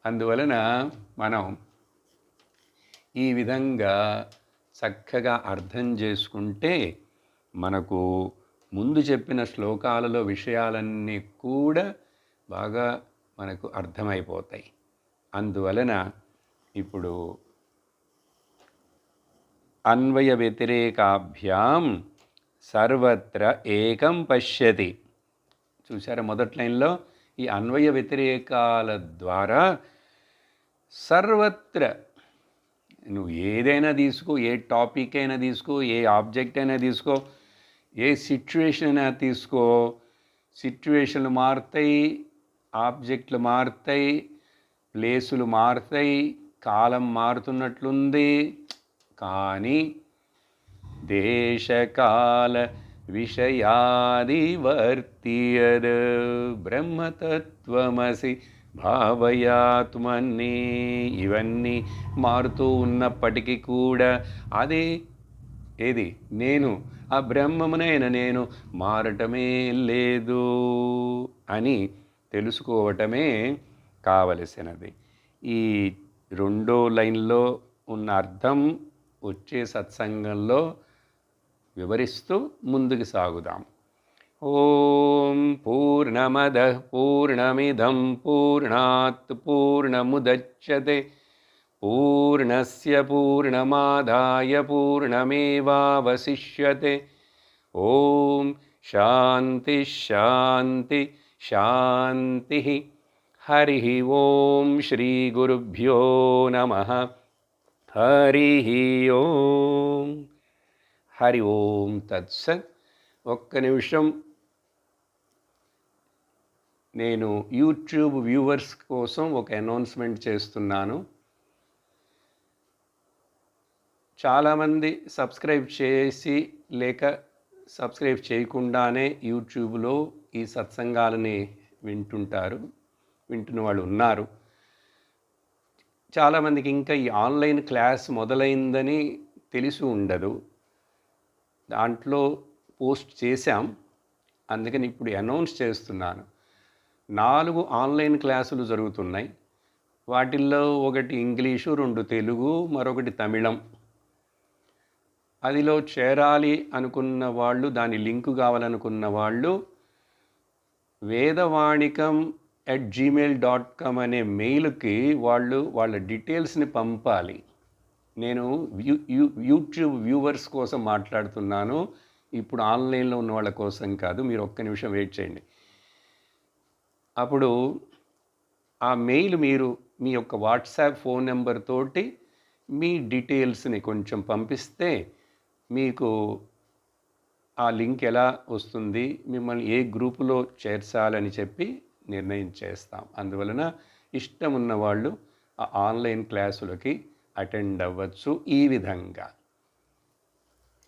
అందువలన మనం ఈ విధంగా చక్కగా అర్థం చేసుకుంటే మనకు ముందు చెప్పిన శ్లోకాలలో విషయాలన్నీ కూడా బాగా మనకు అర్థమైపోతాయి. అందువలన ఇప్పుడు అన్వయ వ్యతిరేకాభ్యాం సర్వత్ర ఏకం పశ్యతి. చూసారా మొదటి లైన్లో? ఈ అన్వయ వ్యతిరేకాల ద్వారా సర్వత్ర, నువ్వు ఏదైనా తీసుకో, ఏ టాపిక్ అయినా తీసుకో, ఏ ఆబ్జెక్ట్ అయినా తీసుకో, ఏ సిచ్యువేషన్ అయినా తీసుకో, సిచ్యువేషన్లు మారుతాయి, ఆబ్జెక్టులు మారుతాయి, ప్లేసులు మారుతాయి, కాలం మారుతున్నట్లుంది. కానీ దేశకాల విషయాదివర్తియద్ బ్రహ్మతత్వమసి భావయాత్మని. ఇవన్నీ మారుతూ ఉన్నప్పటికీ కూడా అదే ఏది? నేను, ఆ బ్రహ్మమునైన నేను మారటమే లేదు అని తెలుసుకోవటమే కావలసినది. ఈ 2వ లైన్లో ఉన్న అర్థం వచ్చే సత్సంగంలో వివరిస్తూ ముందుకు సాగుదాం. ఓం పూర్ణమదః పూర్ణమిదం పూర్ణాత్ పూర్ణముదచ్యతే పూర్ణస్య పూర్ణమాదాయ పూర్ణమేవావశిష్యతే. ఓం శాంతి శాంతి శాంతి. హరి ఓం శ్రీ గురుభ్యో నమః. హరి ఓం. హరి ఓం తత్సత్. ఒక్క నిమిషం, నేను యూట్యూబ్ వ్యూవర్స్ కోసం ఒక అనౌన్స్మెంట్ చేస్తున్నాను. చాలామంది సబ్స్క్రైబ్ చేసి లేక సబ్స్క్రైబ్ చేయకుండానే యూట్యూబ్లో ఈ సత్సంగాలని వింటున్న వాళ్ళు ఉన్నారు. చాలామందికి ఇంకా ఈ ఆన్లైన్ క్లాస్ మొదలైందని తెలిసి ఉండదు. దాంట్లో పోస్ట్ చేశాం, అందుకని ఇప్పుడు అనౌన్స్ చేస్తున్నాను. 4 ఆన్లైన్ క్లాసులు జరుగుతున్నాయి. వాటిల్లో ఒకటి ఇంగ్లీషు, 2 తెలుగు, మరొకటి తమిళం. అదిలో చేరాలి అనుకున్న వాళ్ళు, దాని లింకు కావాలనుకున్న వాళ్ళు vedavanikam@gmail.com అనే మెయిల్కి వాళ్ళ డీటెయిల్స్ని పంపాలి. నేను యూట్యూబ్ వ్యూవర్స్ కోసం మాట్లాడుతున్నాను, ఇప్పుడు ఆన్లైన్లో ఉన్న వాళ్ళ కోసం కాదు. మీరు ఒక్క నిమిషం వెయిట్ చేయండి. అప్పుడు ఆ మెయిల్ మీరు మీ యొక్క వాట్సాప్ ఫోన్ నెంబర్ తోటి మీ డీటెయిల్స్ని కొంచెం పంపిస్తే మీకు ఆ లింక్ ఎలా వస్తుంది, మిమ్మల్ని ఏ గ్రూపులో చేర్చాలని చెప్పి నిర్ణయం చేస్తాం. అందువలన ఇష్టం ఉన్న వాళ్ళు ఆ ఆన్లైన్ క్లాసులకి అటెండ్ అవ్వచ్చు. ఈ విధంగా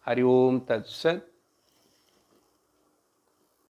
హరి ఓం తత్సత్.